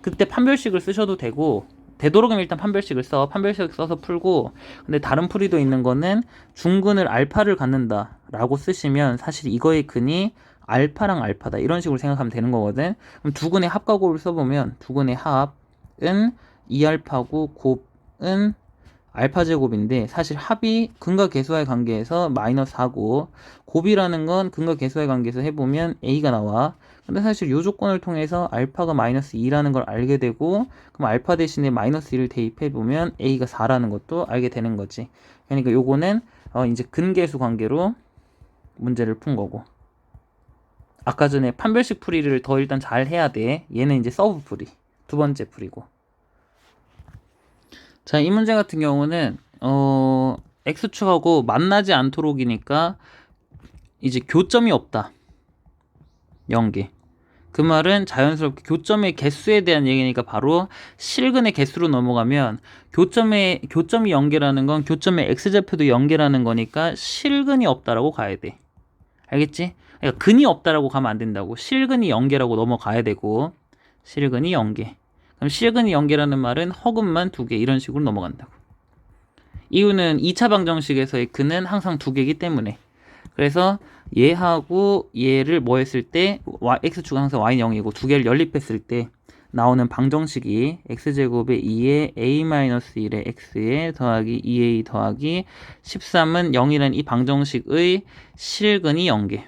그때 판별식을 쓰셔도 되고 되도록이면 일단 판별식을 써. 판별식 써서 풀고 근데 다른 풀이도 있는 거는 중근을 알파를 갖는다 라고 쓰시면 사실 이거의 근이 알파랑 알파다 이런 식으로 생각하면 되는 거거든. 그럼 두 근의 합과 곱을 써보면 두 근의 합은 2알파고 곱은 알파 제곱인데 사실 합이 근과 계수와의 관계에서 마이너스 4고 곱이라는 건 근과 계수와의 관계에서 해보면 a가 나와. 근데 사실 이 조건을 통해서 알파가 마이너스 2라는 걸 알게 되고 그럼 알파 대신에 마이너스 1을 대입해보면 a가 4라는 것도 알게 되는 거지. 그러니까 요거는 이제 근계수 관계로 문제를 푼 거고 아까 전에 판별식 풀이를 더 일단 잘 해야 돼. 얘는 이제 서브 풀이 두 번째 풀이고. 자, 이 문제 같은 경우는 x축하고 만나지 않도록이니까 이제 교점이 없다. 0개. 그 말은 자연스럽게 교점의 개수에 대한 얘기니까 바로 실근의 개수로 넘어가면 교점이 0개라는 건 교점의 x좌표도 0개라는 거니까 실근이 없다라고 가야 돼. 알겠지? 그러니까 근이 없다라고 가면 안 된다고. 실근이 0개라고 넘어가야 되고 실근이 0개. 그럼 실근이 0개라는 말은 허근만 2개 이런 식으로 넘어간다고. 이유는 2차 방정식에서의 근은 항상 2개이기 때문에. 그래서 얘하고 얘를 뭐 했을 때 x축은 항상 y는 0이고 두 개를 연립했을 때 나오는 방정식이 x제곱에 2에 a-1에 x에 더하기 2a 더하기 13은 0이라는 이 방정식의 실근이 0개.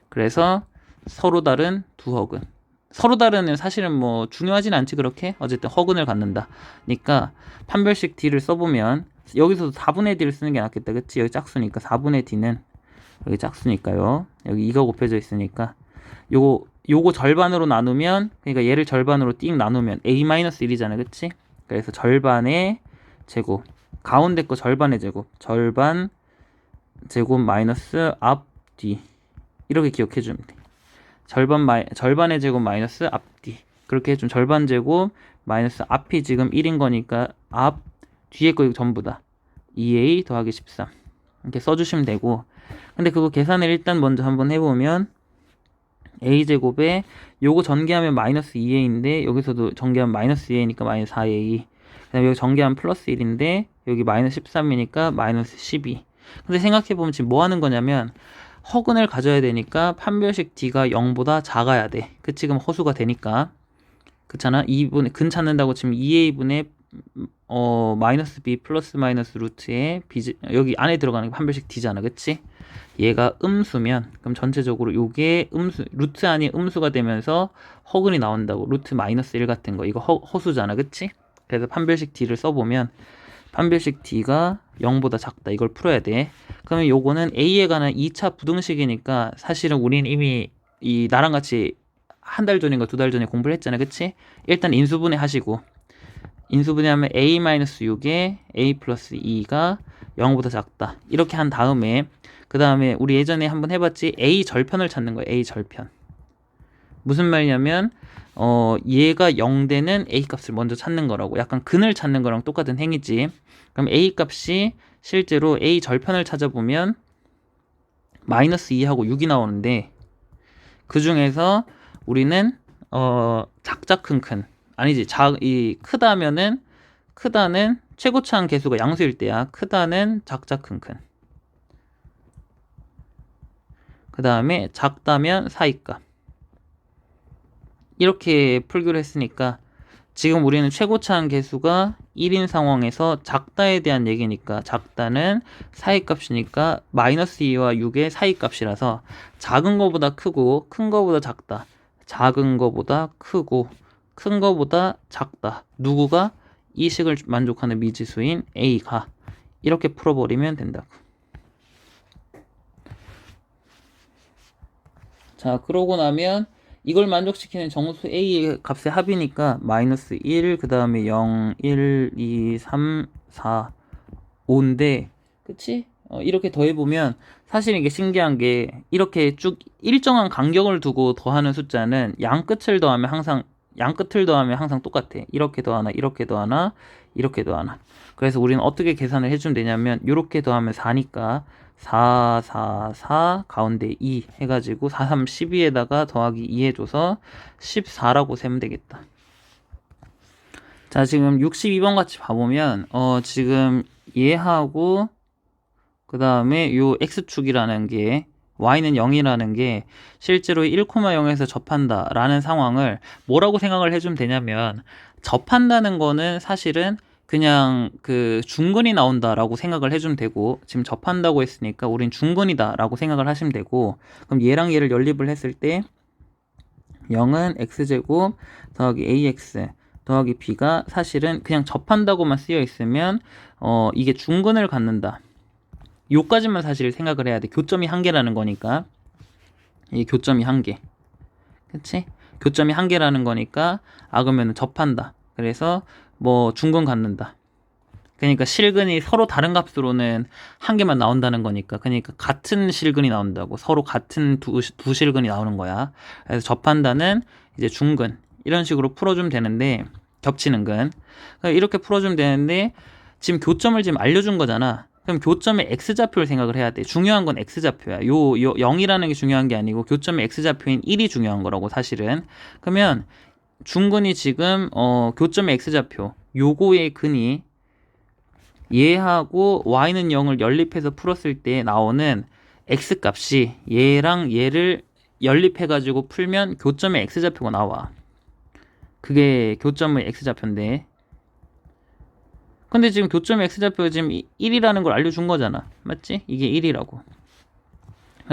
그래서 서로 다른 두 허근. 서로 다른 사실은 뭐 중요하진 않지 그렇게. 어쨌든 허근을 갖는다. 그러니까 판별식 D를 써보면 여기서도 4분의 D를 쓰는 게 낫겠다. 그치? 여기 짝수니까 4분의 D는 여기 짝수니까요. 여기 2가 곱해져 있으니까 요거 절반으로 나누면 그러니까 얘를 절반으로 띵 나누면 a-1이잖아. 그치? 그래서 절반의 제곱 가운데 거 절반의 제곱 절반 제곱 마이너스 앞 뒤 이렇게 기억해 주면 돼. 절반의 제곱 마이너스 앞뒤 그렇게 해주면 절반 제곱 마이너스 앞이 지금 1인 거니까 앞 뒤에 거 전부 다 2a 더하기 13 이렇게 써주시면 되고 근데 그거 계산을 일단 먼저 한번 해보면 a제곱에 요거 전개하면 마이너스 2a인데 여기서도 전개하면 마이너스 2a니까 마이너스 4a 그 다음에 여기 전개하면 플러스 1인데 여기 마이너스 13이니까 마이너스 12 근데 생각해보면 지금 뭐 하는 거냐면 허근을 가져야 되니까 판별식 D가 0보다 작아야 돼. 그치? 그럼 허수가 되니까. 그렇잖아? 2분의 근 찾는다고 치면 2a분의 마이너스 b 플러스 마이너스 루트에 여기 안에 들어가는 게 판별식 D잖아. 그치? 얘가 음수면 그럼 전체적으로 요게 루트 안이 음수가 되면서 허근이 나온다고. 루트 마이너스 1 같은 거. 이거 허수잖아. 그치? 그래서 판별식 D를 써보면 판별식 D가 0보다 작다. 이걸 풀어야 돼. 그러면 요거는 A에 관한 2차 부등식이니까 사실은 우리는 이미 나랑 같이 한 달 전인가 두 달 전에 공부를 했잖아. 그치? 일단 인수분해 하시고 인수분해 하면 A-6에 A 플러스 2가 0보다 작다. 이렇게 한 다음에 그 다음에 우리 예전에 한번 해봤지? A 절편을 찾는 거야. A 절편. 무슨 말이냐면 얘가 0되는 A 값을 먼저 찾는 거라고. 약간 근을 찾는 거랑 똑같은 행위지. 그럼 A 값이 실제로 A 절편을 찾아보면 마이너스 2하고 6이 나오는데 그 중에서 우리는 작작 큰큰 아니지 이 크다는 최고차항 계수가 양수일 때야. 크다는 작작 큰큰. 그 다음에 작다면 사이값. 이렇게 풀기로 했으니까 지금 우리는 최고차항 계수가 1인 상황에서 작다에 대한 얘기니까 작다는 사이값이니까 마이너스 2와 6의 사이값이라서 작은 거보다 크고 큰 거보다 작다. 작은 거보다 크고 큰 거보다 작다. 누구가 이 식을 만족하는 미지수인 A가. 이렇게 풀어버리면 된다고. 자, 그러고 나면 이걸 만족시키는 정수 A의 값의 합이니까 마이너스 1, 그 다음에 0, 1, 2, 3, 4, 5인데 그치? 이렇게 더해보면 사실 이게 신기한 게 이렇게 쭉 일정한 간격을 두고 더하는 숫자는 양끝을 더하면 항상 똑같아. 이렇게 더하나, 이렇게 더하나, 이렇게 더하나. 그래서 우리는 어떻게 계산을 해주면 되냐면 이렇게 더하면 4니까 4, 4, 4, 가운데 2 해가지고 4, 3, 12에다가 더하기 2 해줘서 14라고 세면 되겠다. 자, 지금 62번 같이 봐보면 지금 얘하고 그 다음에 요 x축이라는 게 y는 0이라는 게 실제로 1,0에서 접한다 라는 상황을 뭐라고 생각을 해주면 되냐면 접한다는 거는 사실은 그냥 그 중근이 나온다라고 생각을 해주면 되고 지금 접한다고 했으니까 우린 중근이다라고 생각을 하시면 되고 그럼 얘랑 얘를 연립을 했을 때 0은 x제곱 더하기 ax 더하기 b가 사실은 그냥 접한다고만 쓰여 있으면 이게 중근을 갖는다. 요까지만 사실 생각을 해야 돼. 교점이 한 개라는 거니까. 이 교점이 한 개. 그치? 교점이 한 개라는 거니까 그러면 접한다. 그래서 뭐 중근 갖는다. 그러니까 실근이 서로 다른 값으로는 한 개만 나온다는 거니까. 그러니까 같은 실근이 나온다고. 서로 같은 두 실근이 나오는 거야. 그래서 접한다는 이제 중근. 이런 식으로 풀어주면 되는데 겹치는 근. 이렇게 풀어주면 되는데 지금 교점을 지금 알려준 거잖아. 그럼 교점의 x좌표를 생각을 해야 돼. 중요한 건 x좌표야. 요 0이라는 게 중요한 게 아니고 교점의 x좌표인 1이 중요한 거라고 사실은. 그러면 중근이 지금 교점의 x좌표 요거의 근이 얘하고 y는 0을 연립해서 풀었을 때 나오는 x값이 얘랑 얘를 연립해가지고 풀면 교점의 x좌표가 나와. 그게 교점의 x좌표인데 근데 지금 교점의 x좌표가 지금 1이라는 걸 알려준 거잖아. 맞지? 이게 1이라고.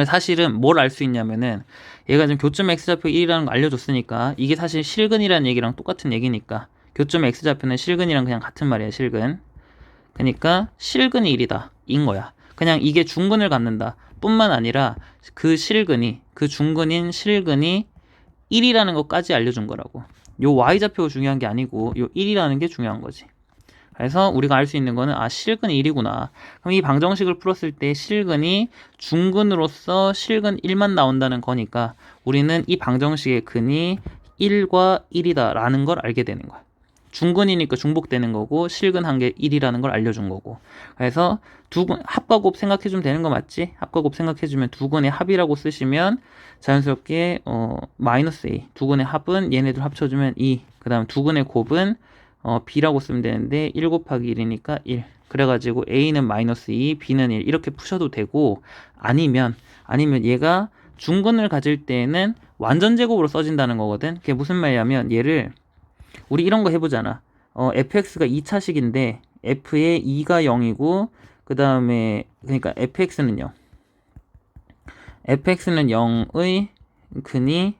사실은 뭘 알 수 있냐면은 얘가 지금 교점의 x좌표 1이라는 거 알려줬으니까 이게 사실 실근이라는 얘기랑 똑같은 얘기니까 교점의 x좌표는 실근이랑 그냥 같은 말이야. 실근. 그러니까 실근이 1이다. 인 거야. 그냥 이게 중근을 갖는다. 뿐만 아니라 그 중근인 실근이 1이라는 것까지 알려준 거라고. 요 y좌표가 중요한 게 아니고 요 1이라는 게 중요한 거지. 그래서 우리가 알 수 있는 거는 실근이 1이구나. 그럼 이 방정식을 풀었을 때 실근이 중근으로서 실근 1만 나온다는 거니까 우리는 이 방정식의 근이 1과 1이다 라는 걸 알게 되는 거야. 중근이니까 중복되는 거고 실근 한 개 1이라는 걸 알려준 거고. 그래서 두 근 합과 곱 생각해주면 되는 거 맞지? 합과 곱 생각해주면 두 근의 합이라고 쓰시면 자연스럽게 마이너스 a 두 근의 합은 얘네들 합쳐주면 2. 그 다음 두 근의 곱은 b라고 쓰면 되는데 1 곱하기 1이니까 1. 그래가지고 a는 마이너스 2, b는 1 이렇게 푸셔도 되고 아니면 얘가 중근을 가질 때에는 완전 제곱으로 써진다는 거거든. 그게 무슨 말이냐면 얘를 우리 이런 거 해보잖아. fx가 2차식인데 f의 2가 0이고 그 다음에 그러니까 fx는 0. fx는 0의 근이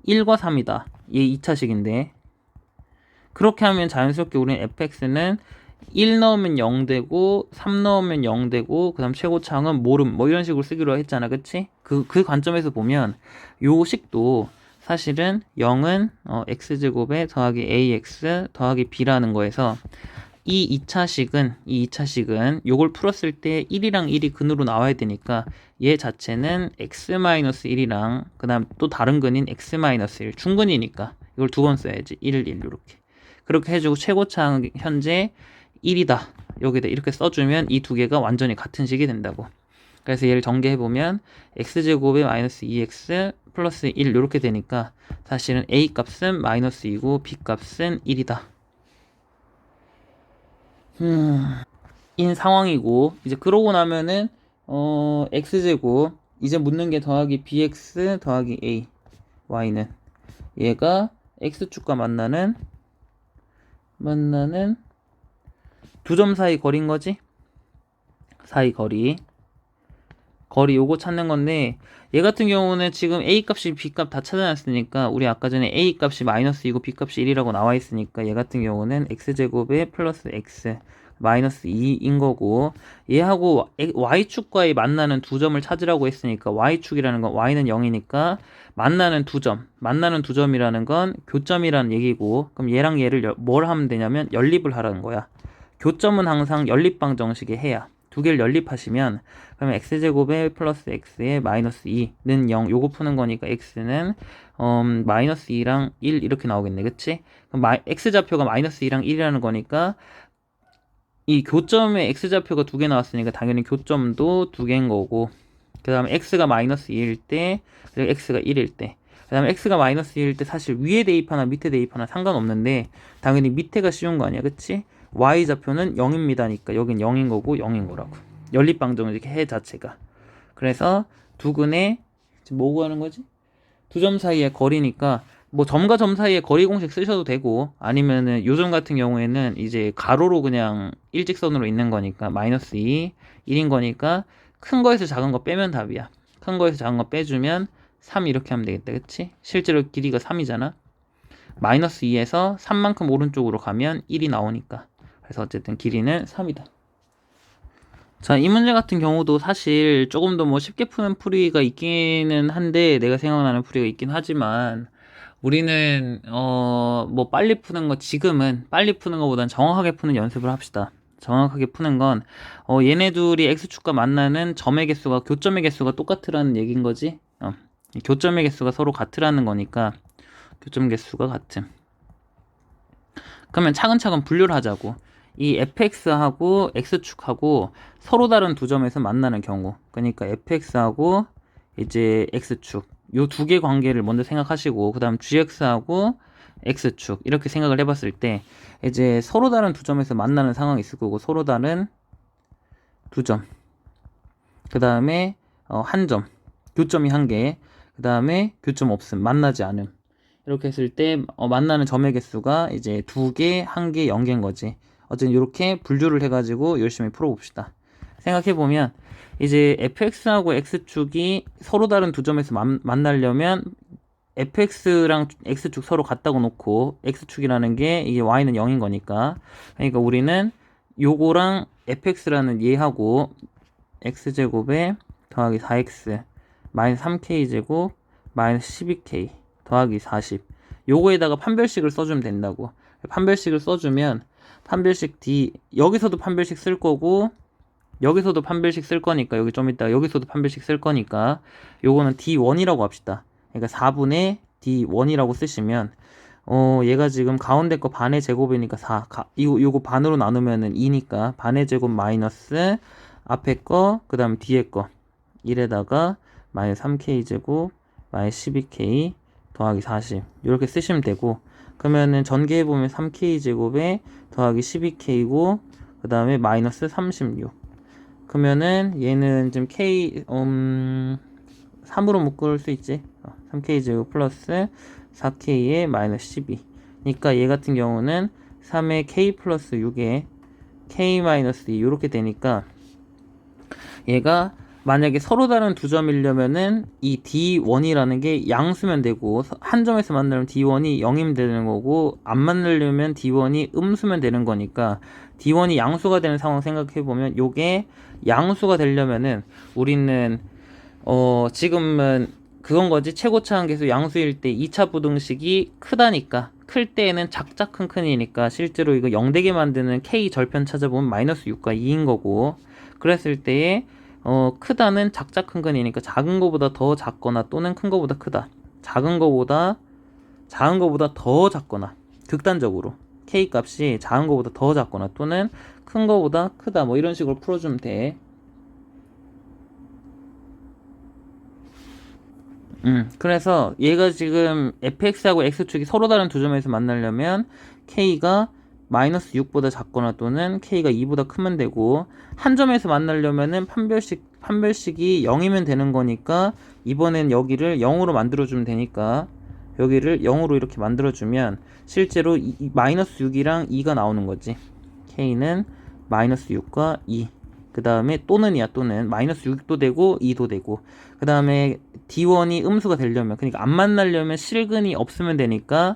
1과 3이다. 얘 2차식인데 그렇게 하면 자연스럽게 우리는 fx는 1 넣으면 0 되고 3 넣으면 0 되고 그 다음 최고차항은 모름 뭐 이런 식으로 쓰기로 했잖아. 그치? 그 관점에서 보면 요 식도 사실은 0은 x제곱에 더하기 ax 더하기 b라는 거에서 이 2차식은 요걸 풀었을 때 1이랑 1이 근으로 나와야 되니까 얘 자체는 x-1이랑 그 다음 또 다른 근인 x-1 중근이니까 이걸 두 번 써야지 1, 1 이렇게 그렇게 해주고 최고차항 현재 1이다 여기다 이렇게 써주면 이 두 개가 완전히 같은 식이 된다고. 그래서 얘를 전개해보면 x제곱에 마이너스 2x 플러스 1 이렇게 되니까 사실은 A 값은 마이너스 2고 B 값은 1이다. 인 상황이고, 이제 그러고 나면은 x제곱 이제 묻는 게 더하기 bx 더하기 a y는 얘가 x축과 만나는 두 점 사이 거리인 거지. 사이 거리 요거 찾는 건데, 얘 같은 경우는 지금 a 값이 b 값 다 찾아놨으니까, 우리 아까 전에 a 값이 마이너스 2고 b 값이 1이라고 나와 있으니까 얘 같은 경우는 x제곱에 플러스 x 마이너스 2인 거고, 얘하고 y축과의 만나는 두 점을 찾으라고 했으니까 y축이라는 건 y는 0이니까 만나는 두 점이라는 건 교점이라는 얘기고, 그럼 얘랑 얘를 뭘 하면 되냐면 연립을 하라는 거야. 교점은 항상 연립방 정식에 해야, 두 개를 연립하시면, 그러면 x제곱에 플러스 x에 마이너스 2는 0, 요거 푸는 거니까 x는 마이너스 2랑 1 이렇게 나오겠네, 그치? 그럼 x좌표가 마이너스 2랑 1이라는 거니까 이 교점에 x좌표가 두 개 나왔으니까 당연히 교점도 두 개인 거고, 그 다음에 x가 마이너스 2일 때, 그리고 x가 1일 때, 그 다음에 x가 마이너스 2일 때 사실 위에 대입하나 밑에 대입하나 상관없는데 당연히 밑에가 쉬운 거 아니야, 그치? y좌표는 0입니다니까 여긴 0인 거고 0인 거라고. 연립방정식 해 자체가. 그래서 두근에 지금 뭐 구하는 거지? 두 점 사이의 거리니까 뭐 점과 점 사이의 거리 공식 쓰셔도 되고, 아니면은 요즘 같은 경우에는 이제 가로로 그냥 일직선으로 있는 거니까 마이너스 2, 1인 거니까 큰 거에서 작은 거 빼면 답이야. 큰 거에서 작은 거 빼주면 3 이렇게 하면 되겠다, 그치? 실제로 길이가 3이잖아. 마이너스 2에서 3만큼 오른쪽으로 가면 1이 나오니까. 그래서 어쨌든 길이는 3이다. 자, 이 문제 같은 경우도 사실 조금 더 뭐 쉽게 푸는 풀이가 있기는 한데, 내가 생각나는 풀이가 있긴 하지만, 우리는 뭐 빨리 푸는 거, 지금은 빨리 푸는 거보단 정확하게 푸는 연습을 합시다. 정확하게 푸는 건 얘네 둘이 x축과 만나는 점의 개수가, 교점의 개수가 똑같으라는 얘기인 거지. 교점의 개수가 서로 같으라는 거니까 교점 개수가 같음. 그러면 차근차근 분류를 하자고. 이 fx하고 x축하고 서로 다른 두 점에서 만나는 경우, 그러니까 fx하고 이제 x축, 요 두 개 관계를 먼저 생각하시고, 그 다음 gx하고 x축 이렇게 생각을 해봤을 때 이제 서로 다른 두 점에서 만나는 상황이 있을 거고, 서로 다른 두 점, 그 다음에 한 점, 교점이 한 개, 그 다음에 교점 없음, 만나지 않음. 이렇게 했을 때 만나는 점의 개수가 이제 두 개, 한 개, 0개인 거지. 어쨌든 이렇게 분류를 해가지고 열심히 풀어봅시다. 생각해보면 이제 fx하고 x축이 서로 다른 두 점에서 만나려면 fx랑 x축 서로 같다고 놓고, x축이라는 게 이게 y는 0인 거니까, 그러니까 우리는 요거랑 fx라는 얘하고 x제곱에 더하기 4x 마이너스 3k제곱 마이너스 12k 더하기 40, 요거에다가 판별식을 써주면 된다고. 판별식을 써주면 판별식 D, 여기서도 판별식 쓸 거고 여기서도 판별식 쓸 거니까, 여기 좀 이따가 여기서도 판별식 쓸 거니까 요거는 D1이라고 합시다. 그러니까 4분의 D1이라고 쓰시면 얘가 지금 가운데 거 반의 제곱이니까 4, 요거 반으로 나누면은 2니까 반의 제곱 마이너스 앞에 거 그 다음 뒤에 거 1에다가 마이너스 3k제곱 마이너스 12k 더하기 40 이렇게 쓰시면 되고, 그러면은 전개해보면 3k제곱에 더하기 12k고 그 다음에 마이너스 36, 그러면은 얘는 지금 k 3으로 묶을 수 있지. 3k제곱 플러스 4k에 마이너스 12, 그러니까 얘 같은 경우는 3에 k 플러스 6에 k 마이너스 2 이렇게 되니까, 얘가 만약에 서로 다른 두 점이려면은 이 D1이라는 게 양수면 되고, 한 점에서 만나면 D1이 0이면 되는 거고, 안 만나려면 D1이 음수면 되는 거니까 D1이 양수가 되는 상황 생각해보면, 요게 양수가 되려면은 우리는 지금은 그건 거지. 최고차항 계수 양수일 때 2차 부등식이 크다니까, 클 때에는 작자 큰큰이니까 실제로 이거 0되게 만드는 k 절편 찾아보면 마이너스 6과 2인 거고, 그랬을 때에 크다는 작자 큰근이니까 작은 거보다 더 작거나 또는 큰 거보다 크다. 작은 거보다 더 작거나, 극단적으로 k 값이 작은 거보다 더 작거나 또는 큰 거보다 크다, 뭐 이런 식으로 풀어주면 돼. 그래서 얘가 지금 fx하고 x축이 서로 다른 두 점에서 만나려면 k가 마이너스 6보다 작거나 또는 k가 2보다 크면 되고, 한 점에서 만나려면은 판별식이 0이면 되는 거니까 이번엔 여기를 0으로 만들어주면 되니까 여기를 0으로 이렇게 만들어주면 실제로 마이너스 6이랑 2가 나오는 거지. k는 마이너스 6과 2, 그 다음에 또는이야. 또는 마이너스 6도 되고 2도 되고, 그 다음에 d1이 음수가 되려면, 그러니까 안 만나려면 실근이 없으면 되니까,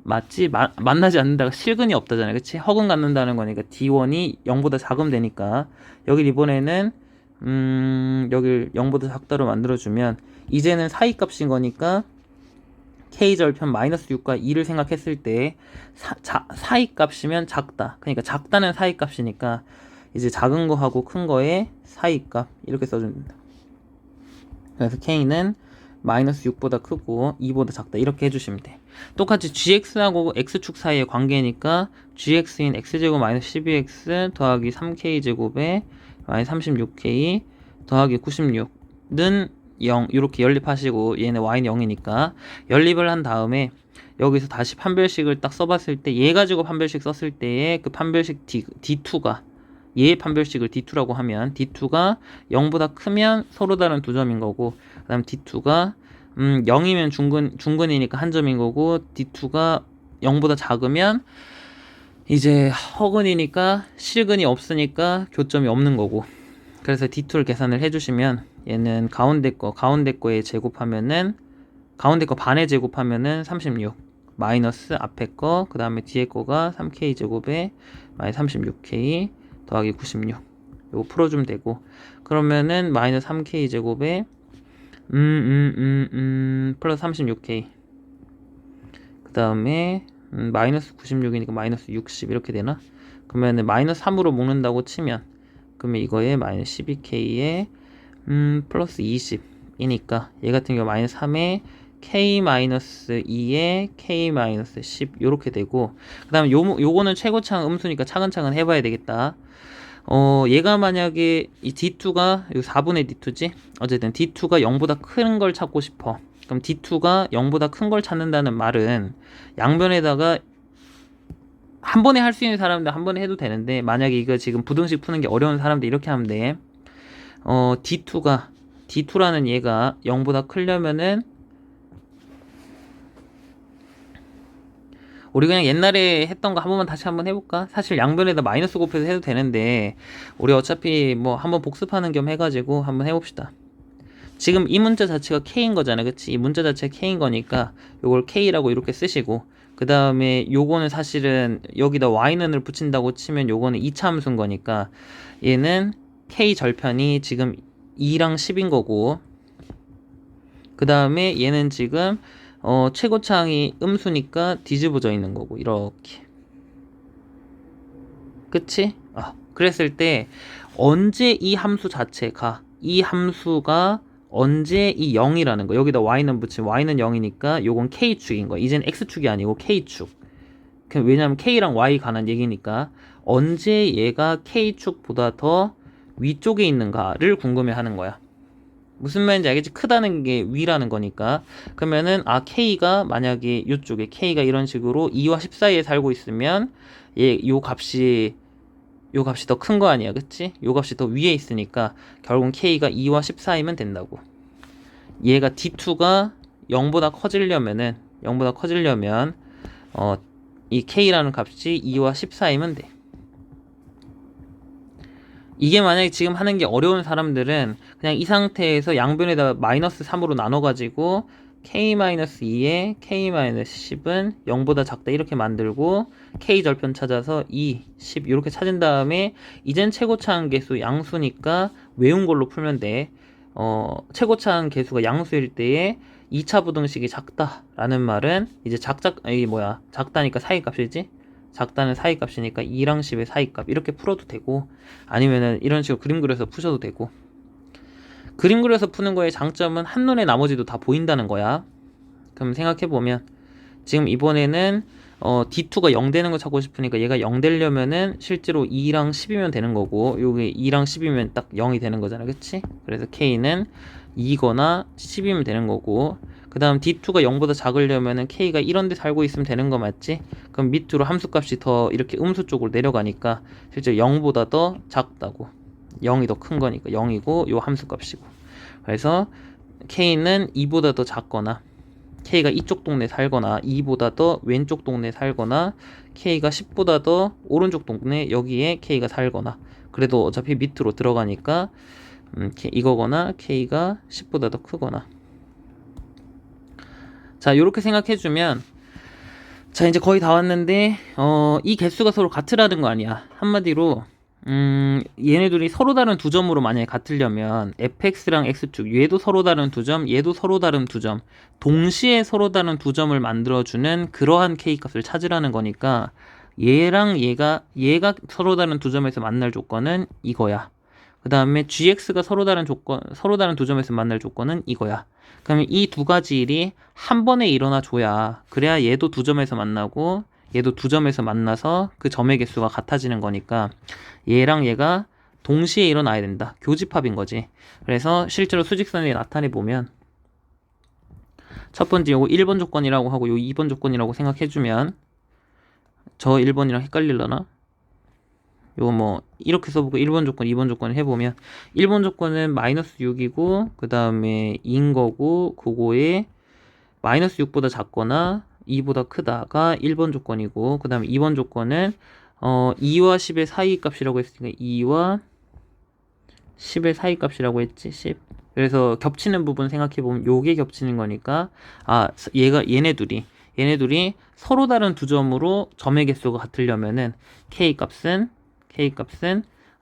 맞지? 만나지 않는다가 실근이 없다잖아, 그치? 허근 갖는다는 거니까 d1이 0보다 작으면 되니까 여기 이번에는 여길 0보다 작다로 만들어주면 이제는 사이값인 거니까 k절편 마이너스 6과 2를 생각했을 때 사이값이면 작다, 그러니까 작다는 사이값이니까 이제 작은 거하고 큰 거의 사이값 이렇게 써준다. 그래서 k는 마이너스 6보다 크고 2보다 작다 이렇게 해주시면 돼. 똑같이 gx하고 x축 사이의 관계니까 gx인 x제곱 마이너스 12x 더하기 3k제곱에 마이너스 36k 더하기 96는 0 이렇게 연립하시고, 얘는 y는 0이니까 연립을 한 다음에 여기서 다시 판별식을 딱 써봤을 때, 얘 가지고 판별식 썼을 때의 그 판별식 d2가, 얘의 판별식을 d2라고 하면 d2가 0보다 크면 서로 다른 두 점인 거고, 그 다음 d2가 0이면 중근이니까 한 점인 거고, d2가 0보다 작으면 이제 허근이니까 실근이 없으니까 교점이 없는 거고. 그래서 d2를 계산을 해주시면 얘는 가운데 거에 제곱하면은, 가운데 거 반에 제곱하면은 36 마이너스 앞에 거, 그 다음에 뒤에 거가 3k 제곱에 마이너스 36k 더하기 96, 요거 풀어주면 되고, 그러면은 마이너스 3k 제곱에 플러스 36k, 그 다음에 마이너스 96이니까 마이너스 60 이렇게 되나? 그러면은 마이너스 3으로 묶는다고 치면, 그러면 이거에 마이너스 12k에 플러스 20이니까 얘 같은 경우 마이너스 3에 k-2에 k-10 요렇게 되고, 그 다음에 요거는 최고차항 음수니까 차근차근 해봐야 되겠다. 얘가 만약에 이 d2가 요 4분의 d2지? 어쨌든 d2가 0보다 큰 걸 찾고 싶어. 그럼 d2가 0보다 큰 걸 찾는다는 말은 양변에다가 한 번에 할 수 있는 사람들 한 번에 해도 되는데, 만약에 이거 지금 부등식 푸는 게 어려운 사람들 이렇게 하면 돼. d2라는 얘가 0보다 크려면은, 우리 그냥 옛날에 했던 거 한 번만 다시 한번 해볼까? 사실 양변에다 마이너스 곱해서 해도 되는데 우리 어차피 뭐 한번 복습하는 겸 해가지고 한번 해봅시다. 지금 이 문자 자체가 k인 거잖아, 그치? 이 문자 자체가 k인 거니까 요걸 k라고 이렇게 쓰시고, 그 다음에 요거는 사실은 여기다 y는을 붙인다고 치면 요거는 2차 함수인 거니까 얘는 k 절편이 지금 2랑 10인 거고, 그 다음에 얘는 지금 최고차항이 음수니까 뒤집어져 있는 거고, 이렇게. 그치? 그랬을 때 언제 이 함수 자체가, 이 함수가 언제 이 0이라는 거, 여기다 y는 붙이면 y는 0이니까 요건 k축인 거야. 이젠 x축이 아니고 k축. 왜냐면 k랑 y 관한 얘기니까 언제 얘가 k축보다 더 위쪽에 있는가를 궁금해 하는 거야. 무슨 말인지 알겠지? 크다는 게 위라는 거니까. 그러면은 k가 만약에 이쪽에 k가 이런 식으로 2와 10 사이에 살고 있으면 요 값이 더 큰 거 아니야, 그치? 요 값이 더 위에 있으니까 결국은 k가 2와 10 사이면 된다고. 얘가 d2가 0보다 커지려면 이 k라는 값이 2와 10 사이면 돼. 이게 만약에 지금 하는 게 어려운 사람들은 그냥 이 상태에서 양변에다 마이너스 3으로 나눠가지고 k-2에 k-10은 0보다 작다 이렇게 만들고, k 절편 찾아서 2, 10 이렇게 찾은 다음에 이젠 최고차항 계수 양수니까 외운 걸로 풀면 돼. 최고차항 계수가 양수일 때에 2차 부등식이 작다라는 말은 이제 작다니까 사이값이지? 작다는 사이값이니까 2랑 10의 사이값 이렇게 풀어도 되고, 아니면은 이런 식으로 그림 그려서 푸셔도 되고. 그림 그려서 푸는 거의 장점은 한눈에 나머지도 다 보인다는 거야. 그럼 생각해보면 지금 이번에는 d2가 0 되는 거 찾고 싶으니까 얘가 0 되려면은 실제로 2랑 10이면 되는 거고, 요게 2랑 10이면 딱 0이 되는 거잖아, 그치? 그래서 k는 2거나 10이면 되는 거고, 그 다음 D2가 0보다 작으려면은 K가 이런 데 살고 있으면 되는 거 맞지? 그럼 밑으로 함수값이 더 이렇게 음수 쪽으로 내려가니까 실제 0보다 더 작다고. 0이 더 큰 거니까 0이고 요 함수값이고. 그래서 K는 2보다 더 작거나 K가 이쪽 동네 살거나 2보다 더 왼쪽 동네 살거나 K가 10보다 더 오른쪽 동네 여기에 K가 살거나, 그래도 어차피 밑으로 들어가니까 이거거나 K가 10보다 더 크거나. 자, 요렇게 생각해주면, 자, 이제 거의 다 왔는데 이 개수가 서로 같으라는 거 아니야. 한마디로 얘네들이 서로 다른 두 점으로 만약에 같으려면 fx랑 x축, 얘도 서로 다른 두 점, 얘도 서로 다른 두 점, 동시에 서로 다른 두 점을 만들어주는 그러한 k값을 찾으라는 거니까, 얘랑 얘가 서로 다른 두 점에서 만날 조건은 이거야. 그 다음에 gx가 서로 다른 두 점에서 만날 조건은 이거야. 그러면 이 두 가지 일이 한 번에 일어나 줘야, 그래야 얘도 두 점에서 만나고 얘도 두 점에서 만나서 그 점의 개수가 같아지는 거니까 얘랑 얘가 동시에 일어나야 된다. 교집합인 거지. 그래서 실제로 수직선에 나타내 보면 첫 번째 요거 1번 조건이라고 하고 요 2번 조건이라고 생각해주면, 저 1번이랑 헷갈릴려나? 요거 뭐 이렇게 써보고 1번 조건, 2번 조건 해보면 1번 조건은 마이너스 6이고 그 다음에 2인 거고, 그거에 마이너스 6보다 작거나 2보다 크다가 1번 조건이고, 그 다음에 2번 조건은 2와 10의 사이 값이라고 했으니까 2와 10의 사이 값이라고 했지. 10. 그래서 겹치는 부분 생각해보면 요게 겹치는 거니까, 얘네 둘이 서로 다른 두 점으로 점의 개수가 같으려면은 K값은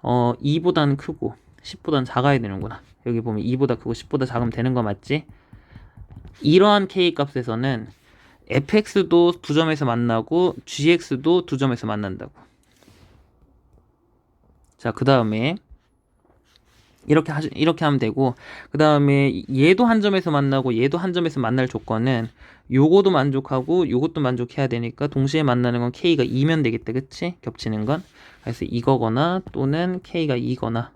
2보다는 크고 10보다는 작아야 되는구나. 여기 보면 2보다 크고 10보다 작으면 되는 거 맞지? 이러한 K값에서는 fx도 두 점에서 만나고 gx도 두 점에서 만난다고. 자, 그 다음에 이렇게 하면 되고, 그 다음에 얘도 한 점에서 만나고 얘도 한 점에서 만날 조건은 요거도 만족하고 요것도 만족해야 되니까 동시에 만나는 건 K가 2면 되겠다. 그치? 겹치는 건. 그래서 이거거나 또는 K가 2거나,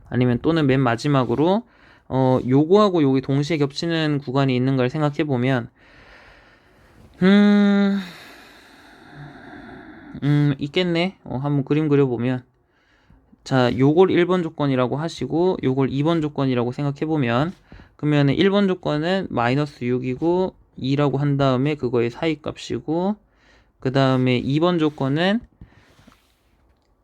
아니면 또는 맨 마지막으로 요거하고 요게 동시에 겹치는 구간이 있는 걸 생각해 보면 있겠네. 한번 그림 그려보면, 자, 요걸 1번 조건이라고 하시고 요걸 2번 조건이라고 생각해보면, 그러면 1번 조건은 마이너스 6이고 2라고 한 다음에 그거의 사이 값이고, 그 다음에 2번 조건은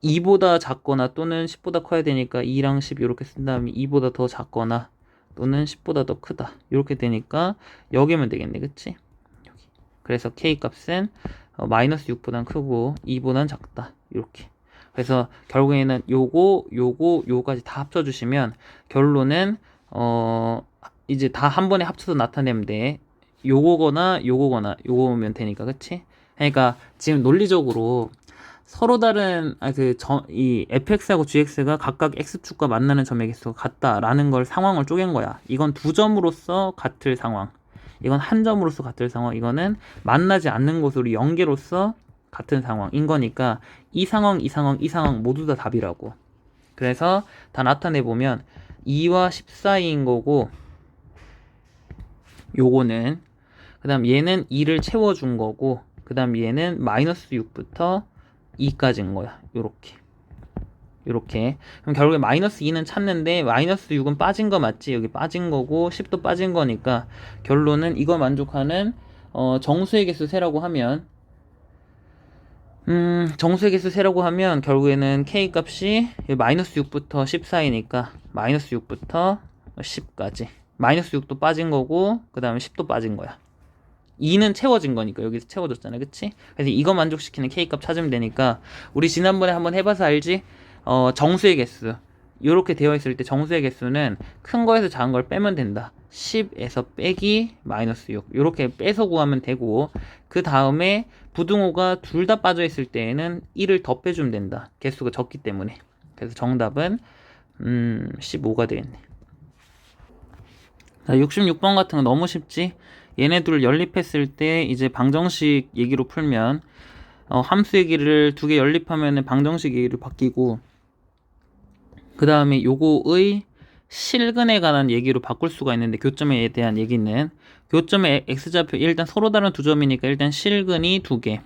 2보다 작거나 또는 10보다 커야 되니까 2랑 10 이렇게 쓴 다음에 2보다 더 작거나 또는 10보다 더 크다 이렇게 되니까 여기면 되겠네. 그치? 여기. 그래서 K 값은 마이너스 6보단 크고 2보단 작다 이렇게. 그래서 결국에는 요거까지 다 합쳐주시면 결론은 이제 다 한 번에 합쳐서 나타내면 돼. 요거면 되니까. 그치? 그러니까 지금 논리적으로 서로 다른 이 fx하고 gx가 각각 x축과 만나는 점의 개수가 같다라는 걸 상황을 쪼갠 거야. 이건 두 점으로서 같을 상황, 이건 한 점으로서 같을 상황, 이거는 만나지 않는 곳으로 연계로서 같은 상황인 거니까 이 상황 모두 다 답이라고. 그래서 다 나타내 보면 2와 10 사이인 거고, 요거는 그 다음 얘는 2를 채워준 거고, 그 다음 얘는 마이너스 6부터 2까지인 거야. 요렇게. 그럼 결국에 마이너스 2는 찾는데 마이너스 6은 빠진 거 맞지? 여기 빠진 거고 10도 빠진 거니까 결론은 이거 만족하는 정수의 개수 세라고 하면 결국에는 K 값이 마이너스 6부터 10 사이니까 마이너스 6부터 10까지. 마이너스 6도 빠진 거고 그 다음에 10도 빠진 거야. 2는 채워진 거니까 여기서 채워졌잖아. 그치? 그래서 이거 만족시키는 K값 찾으면 되니까, 우리 지난번에 한번 해봐서 알지? 정수의 개수 요렇게 되어 있을 때 정수의 개수는 큰 거에서 작은 걸 빼면 된다. 10에서 빼기 마이너스 6 요렇게 빼서 구하면 되고, 그 다음에 부등호가 둘 다 빠져 있을 때에는 1을 더 빼주면 된다. 개수가 적기 때문에. 그래서 정답은 15가 되겠네. 자, 66번 같은 거 너무 쉽지? 얘네들 연립했을 때 이제 방정식 얘기로 풀면 함수 얘기를 두 개 연립하면 방정식 얘기로 바뀌고, 그 다음에 요거의 실근에 관한 얘기로 바꿀 수가 있는데, 교점에 대한 얘기는 교점의 x좌표 일단 서로 다른 두 점이니까 일단 실근이 2개,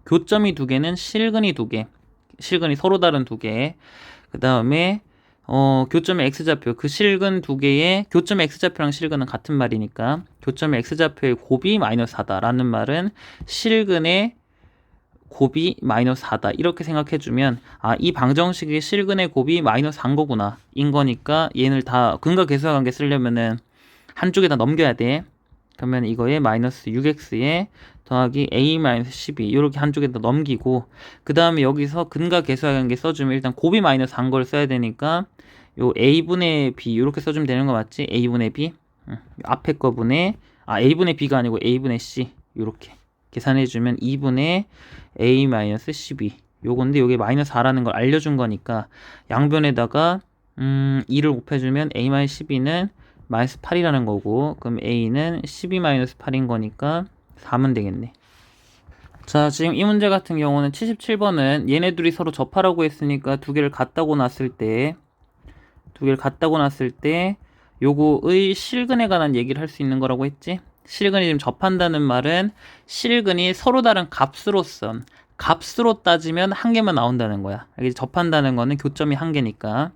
교점이 2개는 실근이 2개, 실근이 서로 다른 2개. 그 다음에 교점의 x좌표 그 실근 2개의 교점의 x좌표랑 실근은 같은 말이니까 교점의 x좌표의 곱이 마이너스 4다라는 말은 실근의 곱이 마이너스 4다 이렇게 생각해주면 이 방정식의 실근의 곱이 마이너스 4인 거구나 인 거니까 얘를 다 근과 계수관계 쓰려면은 한쪽에다 넘겨야 돼. 그러면 이거에 마이너스 6x에 더하기 a 마이너스 12 이렇게 한쪽에다 넘기고, 그 다음에 여기서 근과 계수관계 써주면 일단 곱이 마이너스 4인 걸 써야 되니까 요 a분의 b 이렇게 써주면 되는 거 맞지? a분의 b 앞에 거분의 a분의 b가 아니고 a분의 c 이렇게 계산해주면 2분의 a-12 요건데 요게 마이너스 4라는 걸 알려준 거니까 양변에다가 2를 곱해주면 a-12는 마이너스 8이라는 거고, 그럼 a는 12-8인 거니까 4면 되겠네. 자, 지금 이 문제 같은 경우는 77번은 얘네 둘이 서로 접하라고 했으니까 두 개를 갖다고 놨을 때 요거의 실근에 관한 얘기를 할 수 있는 거라고 했지? 실근이 지금 접한다는 말은 실근이 서로 다른 값으로 따지면 한 개만 나온다는 거야. 여기 접한다는 거는 교점이 한 개니까,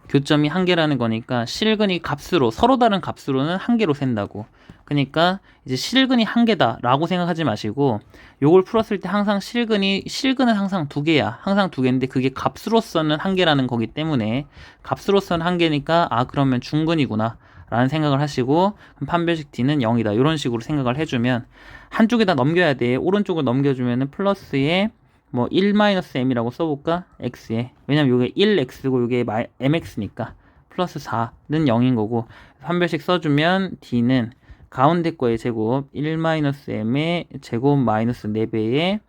교점이 한 개라는 거니까 실근이 값으로 서로 다른 값으로는 한 개로 센다고. 그러니까 이제 실근이 한 개다 라고 생각하지 마시고, 요걸 풀었을 때 항상 실근은 항상 2개야. 항상 2개인데 그게 값으로서는 한 개라는 거기 때문에 값으로서는 한 개니까 그러면 중근이구나 라는 생각을 하시고, 그럼 판별식 D는 0이다 이런 식으로 생각을 해주면 한쪽에다 넘겨야 돼. 오른쪽을 넘겨주면은 플러스에 1-m이라고 써볼까? x에. 왜냐면 요게 1x고 요게 mx니까 플러스 4는 0인 거고, 판별식 써주면 D는 가운데 거의 제곱 1-m의 제곱 마이너스 4배의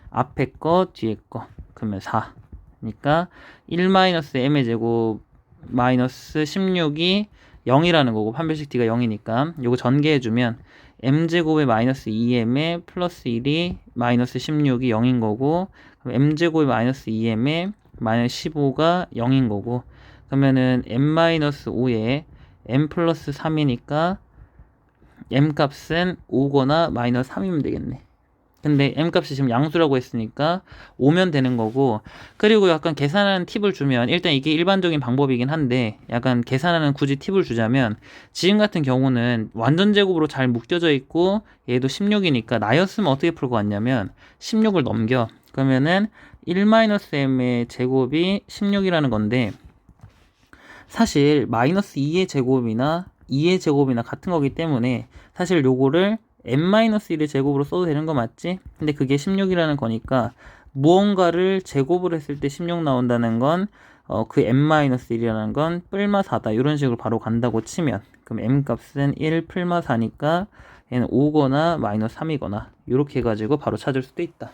앞에 거 뒤에 거 그러면 4 그러니까 1-m의 제곱 마이너스 16이 0이라는 거고, 판별식 D가 0이니까 요거 전개해주면 m제곱의 마이너스 2m의 플러스 1이 마이너스 16이 0인 거고, 그럼 m제곱의 마이너스 2m의 마이너스 15가 0인 거고, 그러면은 m-5에 m 플러스 3이니까 m값은 5거나 마이너스 3이면 되겠네. 근데 m값이 지금 양수라고 했으니까 5면 되는 거고, 그리고 약간 계산하는 팁을 주면, 일단 이게 일반적인 방법이긴 한데 약간 계산하는 굳이 팁을 주자면, 지금 같은 경우는 완전 제곱으로 잘 묶여져 있고 얘도 16이니까 나였으면 어떻게 풀 것 같냐면 16을 넘겨. 그러면은 1-m의 제곱이 16이라는 건데, 사실 마이너스 2의 제곱이나 2의 제곱이나 같은 거기 때문에 사실 요거를 n-1의 제곱으로 써도 되는 거 맞지? 근데 그게 16이라는 거니까 무언가를 제곱을 했을 때 16 나온다는 건 그 n-1이라는 건 뿔마 4다 이런 식으로 바로 간다고 치면, 그럼 m값은 1 풀마 4니까 얘는 5거나 마이너스 3이거나 이렇게 해가지고 바로 찾을 수도 있다.